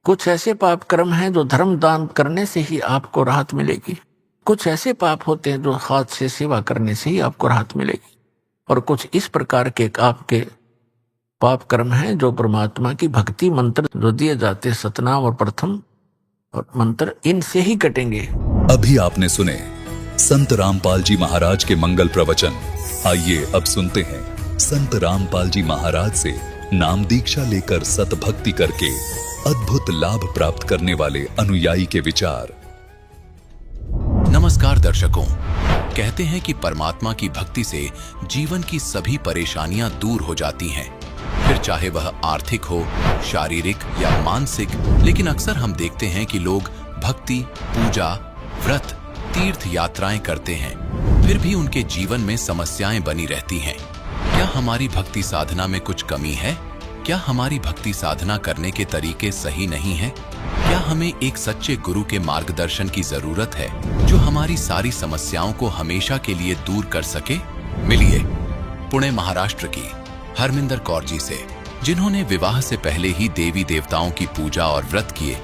कुछ ऐसे पाप कर्म हैं जो धर्म दान करने से ही आपको राहत मिलेगी, कुछ ऐसे पाप होते हैं जो हाथ से सेवा करने से ही आपको राहत मिलेगी, और कुछ इस प्रकार के आपके पाप कर्म हैं जो परमात्मा की भक्ति मंत्र जो दिए जाते सतनाम और प्रथम और मंत्र, इनसे ही कटेंगे। अभी आपने सुने संत रामपाल जी महाराज के मंगल प्रवचन। आइए अब सुनते हैं संत रामपाल जी महाराज से नाम दीक्षा लेकर सतभक्ति करके अद्भुत लाभ प्राप्त करने वाले अनुयायी के विचार। नमस्कार दर्शकों, कहते हैं कि परमात्मा की भक्ति से जीवन की सभी परेशानियां दूर हो जाती हैं, फिर चाहे वह आर्थिक हो, शारीरिक या मानसिक। लेकिन अक्सर हम देखते हैं कि लोग भक्ति, पूजा, व्रत, तीर्थ यात्राएं करते हैं, फिर भी उनके जीवन में समस्याएं बनी रहती हैं। क्या हमारी भक्ति साधना में कुछ कमी है? क्या हमारी भक्ति साधना करने के तरीके सही नहीं हैं? क्या हमें एक सच्चे गुरु के मार्गदर्शन की जरूरत है जो हमारी सारी समस्याओं को हमेशा के लिए दूर कर सके? मिलिए पुणे महाराष्ट्र की हरमिंदर कौर जी से, जिन्होंने विवाह से पहले ही देवी देवताओं की पूजा और व्रत किए,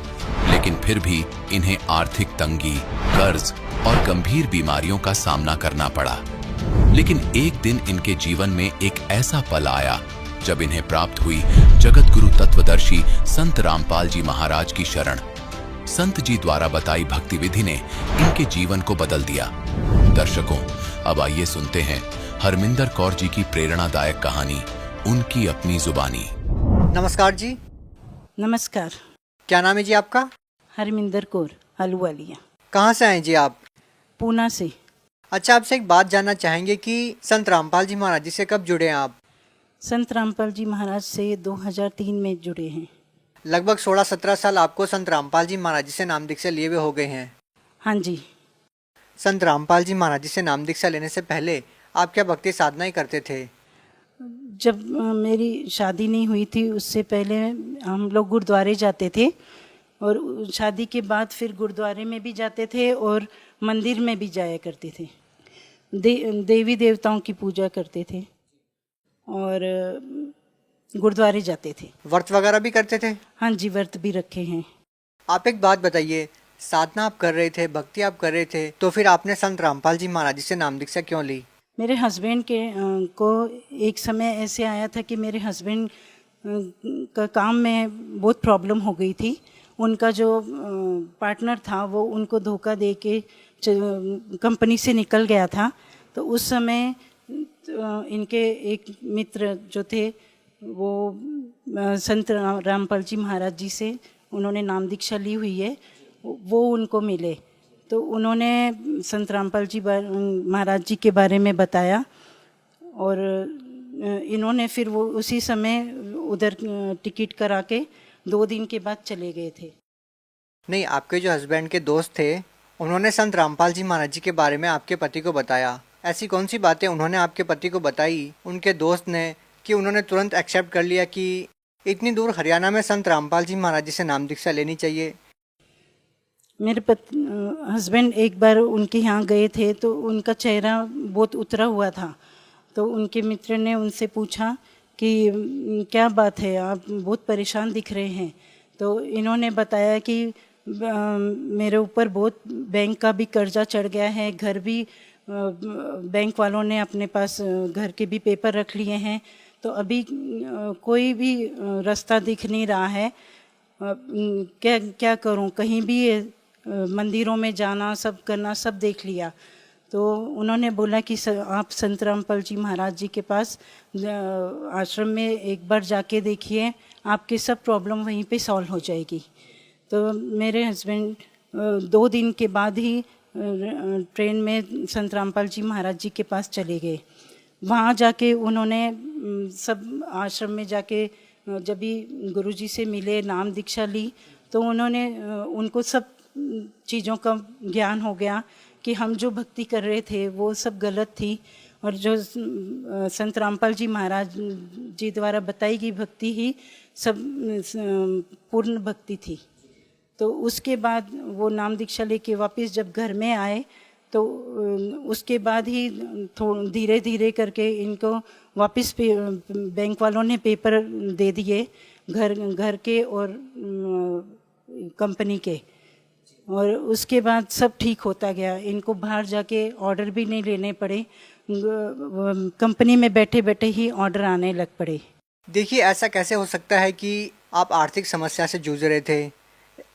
लेकिन फिर भी इन्हें आर्थिक तंगी, कर्ज और गंभीर बीमारियों का सामना करना पड़ा। लेकिन एक दिन इनके जीवन में एक ऐसा पल आया जब इन्हें प्राप्त हुई जगत गुरु तत्वदर्शी संत रामपाल जी महाराज की शरण। संत जी द्वारा बताई भक्ति विधि ने इनके जीवन को बदल दिया। दर्शकों, अब आइए सुनते हैं हरमिंदर कौर जी की प्रेरणादायक कहानी, उनकी अपनी जुबानी। नमस्कार जी। नमस्कार। क्या नाम है जी आपका? हरमिंदर कौर, हलुवालिया। कहाँ से आए जी आप? पूना से। अच्छा, आपसे एक बात जानना चाहेंगे कि संत रामपाल जी महाराज जी से कब जुड़े हैं आप? संत रामपाल जी महाराज से 2003 में जुड़े हैं। लगभग 16-17 साल आपको संत रामपाल जी महाराज जी से नाम दीक्षा लिए हुए हो गए हैं। हाँ जी। संत रामपाल जी महाराज जी से नाम दीक्षा लेने से पहले आप क्या भक्ति साधना ही करते थे? जब मेरी शादी नहीं हुई थी उससे पहले हम लोग गुरुद्वारे जाते थे, और शादी के बाद फिर गुरुद्वारे में भी जाते थे और मंदिर में भी जाया करते थे। देवी देवताओं की पूजा करते थे और गुरुद्वारे जाते थे। व्रत वगैरह भी करते थे? हाँ जी, व्रत भी रखे हैं। आप एक बात बताइए, साधना आप कर रहे थे, भक्ति आप कर रहे थे, तो फिर आपने संत रामपाल जी महाराज जी से नाम दीक्षा क्यों ली? मेरे हस्बैंड को एक समय ऐसे आया था कि मेरे हस्बैंड का काम में बहुत प्रॉब्लम हो गई थी। उनका जो पार्टनर था वो उनको धोखा दे के कंपनी से निकल गया था। तो उस समय इनके एक मित्र जो थे वो संत रामपाल जी महाराज जी से उन्होंने नाम दीक्षा ली हुई है, वो उनको मिले। तो उन्होंने संत रामपाल जी महाराज जी के बारे में बताया और इन्होंने फिर वो उसी समय उधर टिकट करा के 2 दिन के बाद चले गए थे। नहीं, आपके जो हस्बैंड के दोस्त थे उन्होंने संत रामपाल जी महाराज जी के बारे में आपके पति को बताया। ऐसी कौन सी बातें उन्होंने आपके पति को बताई उनके दोस्त ने कि उन्होंने तुरंत एक्सेप्ट कर लिया कि इतनी दूर हरियाणा में संत रामपाल जी महाराज जी से नाम दीक्षा लेनी चाहिए? मेरे हस्बैंड एक बार उनके यहाँ गए थे तो उनका चेहरा बहुत उतरा हुआ था। तो उनके मित्र ने उनसे पूछा कि क्या बात है, आप बहुत परेशान दिख रहे हैं। तो इन्होंने बताया कि मेरे ऊपर बहुत बैंक का भी कर्जा चढ़ गया है, घर भी बैंक वालों ने अपने पास घर के भी पेपर रख लिए हैं, तो अभी कोई भी रास्ता दिख नहीं रहा है। क्या करूं, कहीं भी मंदिरों में जाना, सब करना, सब देख लिया। तो उन्होंने बोला कि आप संत रामपाल जी महाराज जी के पास आश्रम में एक बार जाके देखिए, आपके सब प्रॉब्लम वहीं पे सॉल्व हो जाएगी। तो मेरे हस्बैंड 2 दिन के बाद ही ट्रेन में संत रामपाल जी महाराज जी के पास चले गए। वहाँ जाके उन्होंने सब आश्रम में जाके जब भी गुरुजी से मिले, नाम दीक्षा ली, तो उन्होंने उनको सब चीज़ों का ज्ञान हो गया कि हम जो भक्ति कर रहे थे वो सब गलत थी और जो संत रामपाल जी महाराज जी द्वारा बताई गई भक्ति ही सब पूर्ण भक्ति थी। तो उसके बाद वो नाम दीक्षा लेके वापस जब घर में आए तो उसके बाद ही धीरे धीरे करके इनको वापस बैंक वालों ने पेपर दे दिए घर के और कंपनी के, और उसके बाद सब ठीक होता गया। इनको बाहर जाके ऑर्डर भी नहीं लेने पड़े, कंपनी में बैठे बैठे ही ऑर्डर आने लग पड़े। देखिए, ऐसा कैसे हो सकता है कि आप आर्थिक समस्या से जूझ रहे थे?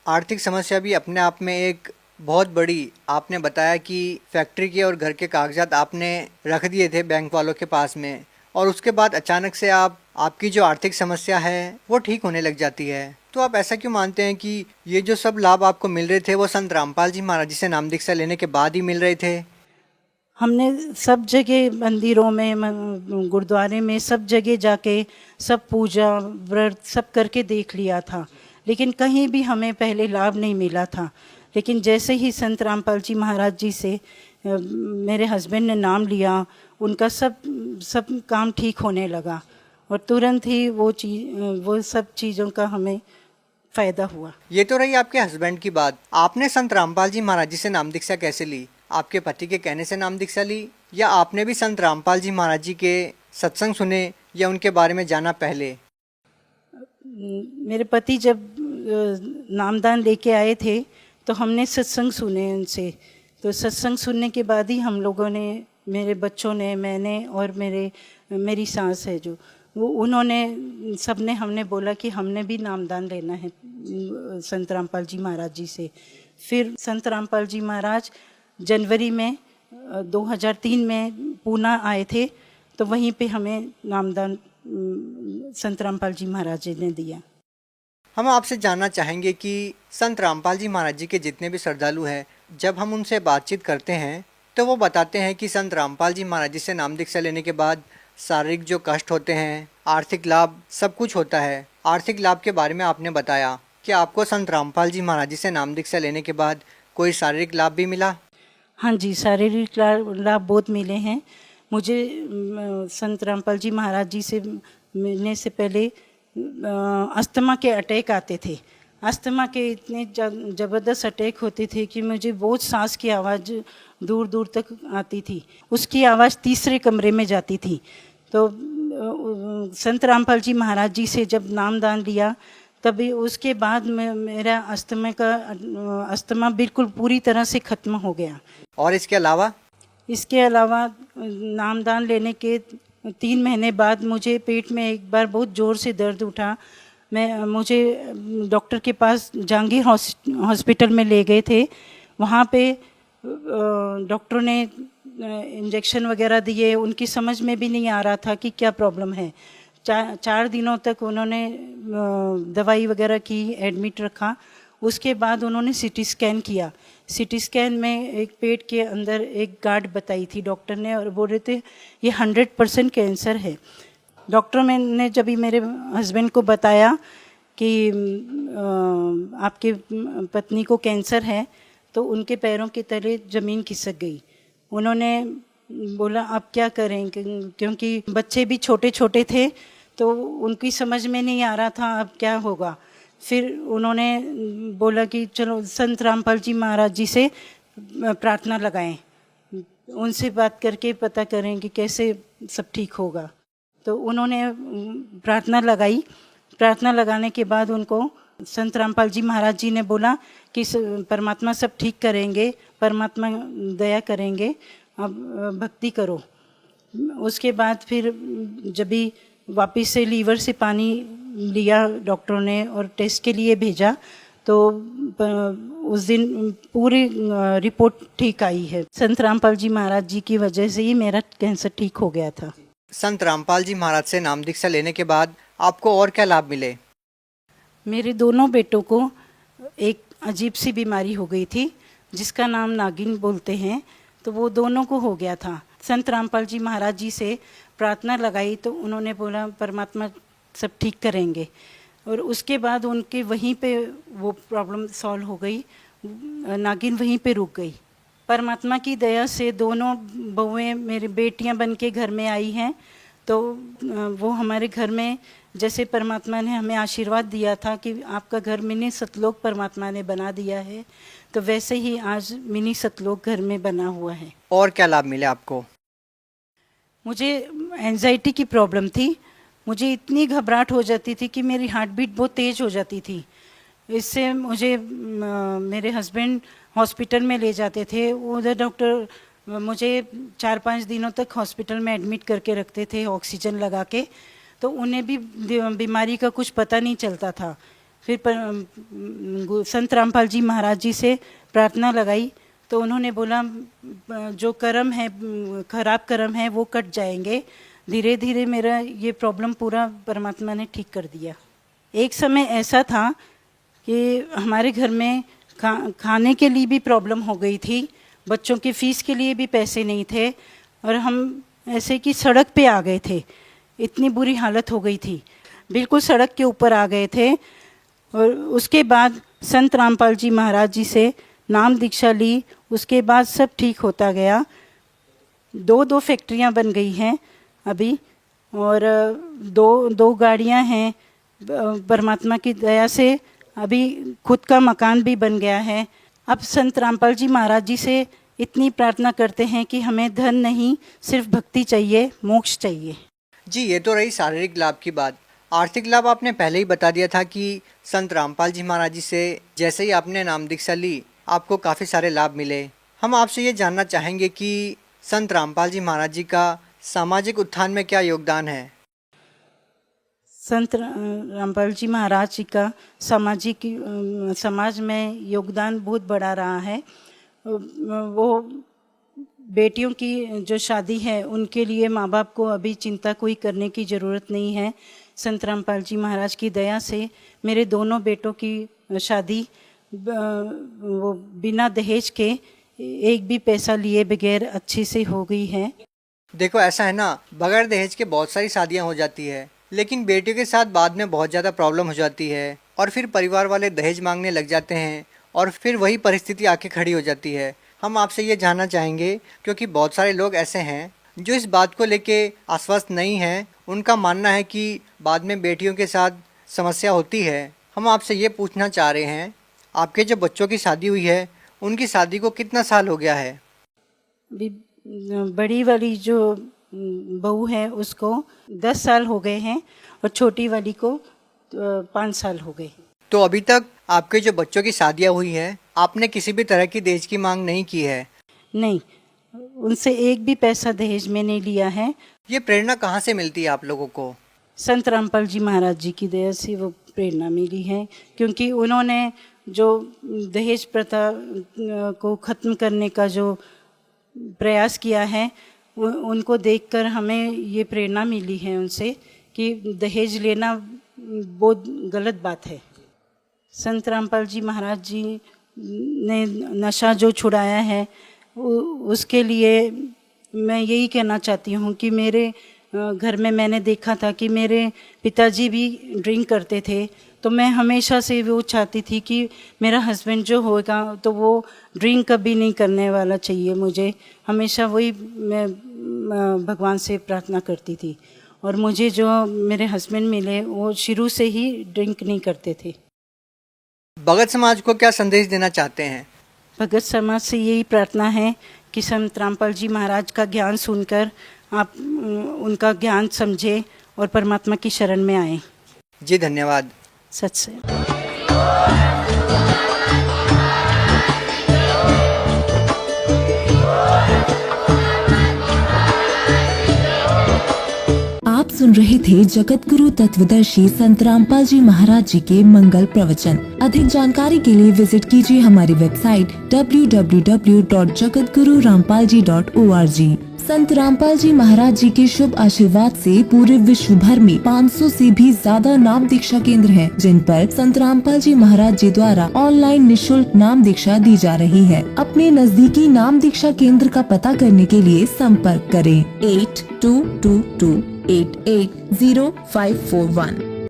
आर्थिक समस्या भी अपने आप में एक बहुत बड़ी, आपने बताया कि फैक्ट्री के और घर के कागजात आपने रख दिए थे बैंक वालों के पास में, और उसके बाद अचानक से आपकी जो आर्थिक समस्या है वो ठीक होने लग जाती है। तो आप ऐसा क्यों मानते हैं कि ये जो सब लाभ आपको मिल रहे थे वो संत रामपाल जी महाराज जी से नाम दीक्षा लेने के बाद ही मिल रहे थे? हमने सब जगह मंदिरों में, गुरुद्वारे में, सब जगह जाके सब पूजा व्रत सब करके देख लिया था, लेकिन कहीं भी हमें पहले लाभ नहीं मिला था। लेकिन जैसे ही संत रामपाल जी महाराज जी से मेरे हस्बैंड ने नाम लिया, उनका सब काम ठीक होने लगा और तुरंत ही वो सब चीज़ों का हमें फ़ायदा हुआ। ये तो रही आपके हस्बैंड की बात। आपने संत रामपाल जी महाराज जी से नाम दीक्षा कैसे ली? आपके पति के कहने से नाम दीक्षा ली, या आपने भी संत रामपाल जी महाराज जी के सत्संग सुने या उनके बारे में जाना पहले? मेरे पति जब नामदान लेके आए थे तो हमने सत्संग सुने उनसे। तो सत्संग सुनने के बाद ही हम लोगों ने, मेरे बच्चों ने, मैंने और मेरी सास है जो, वो उन्होंने सबने हमने बोला कि हमने भी नामदान लेना है संत रामपाल जी महाराज जी से। फिर संत रामपाल जी महाराज जनवरी में 2003 में पूना आए थे, तो वहीं पे हमें नामदान संत रामपाल जी महाराज जी ने दिया। हम आपसे जानना चाहेंगे कि संत रामपाल जी महाराज जी के जितने भी श्रद्धालु हैं, जब हम उनसे बातचीत करते हैं तो वो बताते हैं कि संत रामपाल जी महाराज जी से नाम दीक्षा लेने के बाद शारीरिक जो कष्ट होते हैं, आर्थिक लाभ, सब कुछ होता है। आर्थिक लाभ के बारे में आपने बताया कि आपको संत रामपाल जी महाराज जी से नाम दीक्षा लेने के बाद कोई शारीरिक लाभ भी मिला? हाँ जी, शारीरिक लाभ बहुत मिले हैं मुझे। संत रामपाल जी महाराज जी से मिलने से पहले अस्थमा के अटैक आते थे। अस्थमा के इतने ज़बरदस्त अटैक होते थे कि मुझे बहुत सांस की आवाज़ दूर दूर तक आती थी, उसकी आवाज़ तीसरे कमरे में जाती थी। तो संत रामपाल जी महाराज जी से जब नामदान लिया तभी उसके बाद मेरा अस्थमा बिल्कुल पूरी तरह से ख़त्म हो गया। और इसके अलावा नामदान लेने के 3 महीने बाद मुझे पेट में एक बार बहुत ज़ोर से दर्द उठा। मुझे डॉक्टर के पास जहांगीर हॉस्पिटल में ले गए थे। वहाँ पे डॉक्टर ने इंजेक्शन वगैरह दिए, उनकी समझ में भी नहीं आ रहा था कि क्या प्रॉब्लम है। 4 दिनों तक उन्होंने दवाई वगैरह की, एडमिट रखा। उसके बाद उन्होंने सीटी स्कैन किया। सीटी स्कैन में एक पेट के अंदर एक गांठ बताई थी डॉक्टर ने, और बोल रहे थे ये 100% कैंसर है। डॉक्टर ने जब भी मेरे हस्बैंड को बताया कि आपके पत्नी को कैंसर है, तो उनके पैरों के तले ज़मीन खिसक गई। उन्होंने बोला अब क्या करें, क्योंकि बच्चे भी छोटे छोटे थे तो उनकी समझ में नहीं आ रहा था अब क्या होगा। फिर उन्होंने बोला कि चलो संत रामपाल जी महाराज जी से प्रार्थना लगाएं, उनसे बात करके पता करें कि कैसे सब ठीक होगा। तो उन्होंने प्रार्थना लगाई। प्रार्थना लगाने के बाद उनको संत रामपाल जी महाराज जी ने बोला कि परमात्मा सब ठीक करेंगे, परमात्मा दया करेंगे, अब भक्ति करो। उसके बाद फिर जब भी वापस से लीवर से पानी लिया डॉक्टरों ने और टेस्ट के लिए भेजा, तो उस दिन पूरी रिपोर्ट ठीक आई है। संत रामपाल जी महाराज जी की वजह से ही मेरा कैंसर ठीक हो गया था। संत रामपाल जी महाराज से नाम दीक्षा लेने के बाद आपको और क्या लाभ मिले? मेरे दोनों बेटों को एक अजीब सी बीमारी हो गई थी जिसका नाम नागिन बोलते हैं, तो वो दोनों को हो गया था। संत रामपाल जी महाराज जी से प्रार्थना लगाई तो उन्होंने बोला परमात्मा सब ठीक करेंगे, और उसके बाद उनके वहीं पे वो प्रॉब्लम सॉल्व हो गई, नागिन वहीं पे रुक गई। परमात्मा की दया से दोनों बहुएं मेरी बेटियां बन के घर में आई हैं। तो वो हमारे घर में जैसे परमात्मा ने हमें आशीर्वाद दिया था कि आपका घर मिनी सतलोक परमात्मा ने बना दिया है, तो वैसे ही आज मिनी सतलोक घर में बना हुआ है। और क्या लाभ मिले आपको? मुझे एंजाइटी की प्रॉब्लम थी। मुझे इतनी घबराहट हो जाती थी कि मेरी हार्ट बीट बहुत तेज़ हो जाती थी। इससे मुझे मेरे हस्बैंड हॉस्पिटल में ले जाते थे। उधर डॉक्टर मुझे 4-5 दिनों तक हॉस्पिटल में एडमिट करके रखते थे ऑक्सीजन लगा के, तो उन्हें भी बीमारी का कुछ पता नहीं चलता था। फिर संत रामपाल जी महाराज जी से प्रार्थना लगाई तो उन्होंने बोला जो कर्म है, खराब कर्म है वो कट जाएंगे। धीरे धीरे मेरा ये प्रॉब्लम पूरा परमात्मा ने ठीक कर दिया। एक समय ऐसा था कि हमारे घर में खाने के लिए भी प्रॉब्लम हो गई थी, बच्चों की फ़ीस के लिए भी पैसे नहीं थे और हम ऐसे कि सड़क पे आ गए थे। इतनी बुरी हालत हो गई थी, बिल्कुल सड़क के ऊपर आ गए थे। और उसके बाद संत रामपाल जी महाराज जी से नाम दीक्षा ली, उसके बाद सब ठीक होता गया। 2 फैक्ट्रियां बन गई हैं अभी और 2 गाड़ियां हैं। परमात्मा की दया से अभी खुद का मकान भी बन गया है। अब संत रामपाल जी महाराज जी से इतनी प्रार्थना करते हैं कि हमें धन नहीं, सिर्फ भक्ति चाहिए, मोक्ष चाहिए। जी, ये तो रही शारीरिक लाभ की बात। आर्थिक लाभ आपने पहले ही बता दिया था कि संत रामपाल जी महाराज जी से जैसे ही आपने नाम दीक्षा ली आपको काफ़ी सारे लाभ मिले। हम आपसे ये जानना चाहेंगे कि संत रामपाल जी महाराज जी का सामाजिक उत्थान में क्या योगदान है? संत रामपाल जी महाराज जी का समाज में योगदान बहुत बड़ा रहा है। वो बेटियों की जो शादी है उनके लिए माँ बाप को अभी चिंता कोई करने की ज़रूरत नहीं है। संत रामपाल जी महाराज की दया से मेरे दोनों बेटों की शादी वो बिना दहेज के, एक भी पैसा लिए बगैर अच्छे से हो गई है। देखो ऐसा है ना, बगैर दहेज के बहुत सारी शादियां हो जाती है, लेकिन बेटियों के साथ बाद में बहुत ज़्यादा प्रॉब्लम हो जाती है और फिर परिवार वाले दहेज मांगने लग जाते हैं और फिर वही परिस्थिति आके खड़ी हो जाती है। हम आपसे ये जानना चाहेंगे, क्योंकि बहुत सारे लोग ऐसे हैं जो इस बात को लेके आश्वस्त नहीं हैं। उनका मानना है कि बाद में बेटियों के साथ समस्या होती है। हम आपसे ये पूछना चाह रहे हैं, आपके जो बच्चों की शादी हुई है उनकी शादी को कितना साल हो गया है? बड़ी वाली जो बहू है उसको 10 साल हो गए हैं और छोटी वाली को 5 साल हो गए। तो अभी तक आपके जो बच्चों की शादियां हुई है आपने किसी भी तरह की दहेज की मांग नहीं की है? नहीं, उनसे एक भी पैसा दहेज में नहीं लिया है। ये प्रेरणा कहाँ से मिलती है आप लोगों को? संत रामपाल जी महाराज जी की दया से वो प्रेरणा मिली है, क्योंकि उन्होंने जो दहेज प्रथा को ख़त्म करने का जो प्रयास किया है उनको देखकर हमें ये प्रेरणा मिली है उनसे कि दहेज लेना बहुत गलत बात है। संत रामपाल जी महाराज जी ने नशा जो छुड़ाया है उसके लिए मैं यही कहना चाहती हूँ कि मेरे घर में मैंने देखा था कि मेरे पिताजी भी ड्रिंक करते थे, तो मैं हमेशा से वो चाहती थी कि मेरा हस्बैंड जो होगा तो वो ड्रिंक कभी नहीं करने वाला चाहिए मुझे। हमेशा वही मैं भगवान से प्रार्थना करती थी और मुझे जो मेरे हस्बैंड मिले वो शुरू से ही ड्रिंक नहीं करते थे। भगत समाज को क्या संदेश देना चाहते हैं? भगत समाज से यही प्रार्थना है कि संत रामपाल जी महाराज का ज्ञान सुनकर आप उनका ज्ञान समझें और परमात्मा की शरण में आएं। जी धन्यवाद। सच से। आप सुन रहे थे जगत गुरु तत्वदर्शी संत रामपाल जी महाराज जी के मंगल प्रवचन। अधिक जानकारी के लिए विजिट कीजिए हमारी वेबसाइट www.jagatgururampalji.org। संत रामपाल जी महाराज जी के शुभ आशीर्वाद से पूरे विश्व भर में 500 से भी ज्यादा नाम दीक्षा केंद्र हैं, जिन पर संत रामपाल जी महाराज जी द्वारा ऑनलाइन निशुल्क नाम दीक्षा दी जा रही है। अपने नजदीकी नाम दीक्षा केंद्र का पता करने के लिए संपर्क करें 8222880541।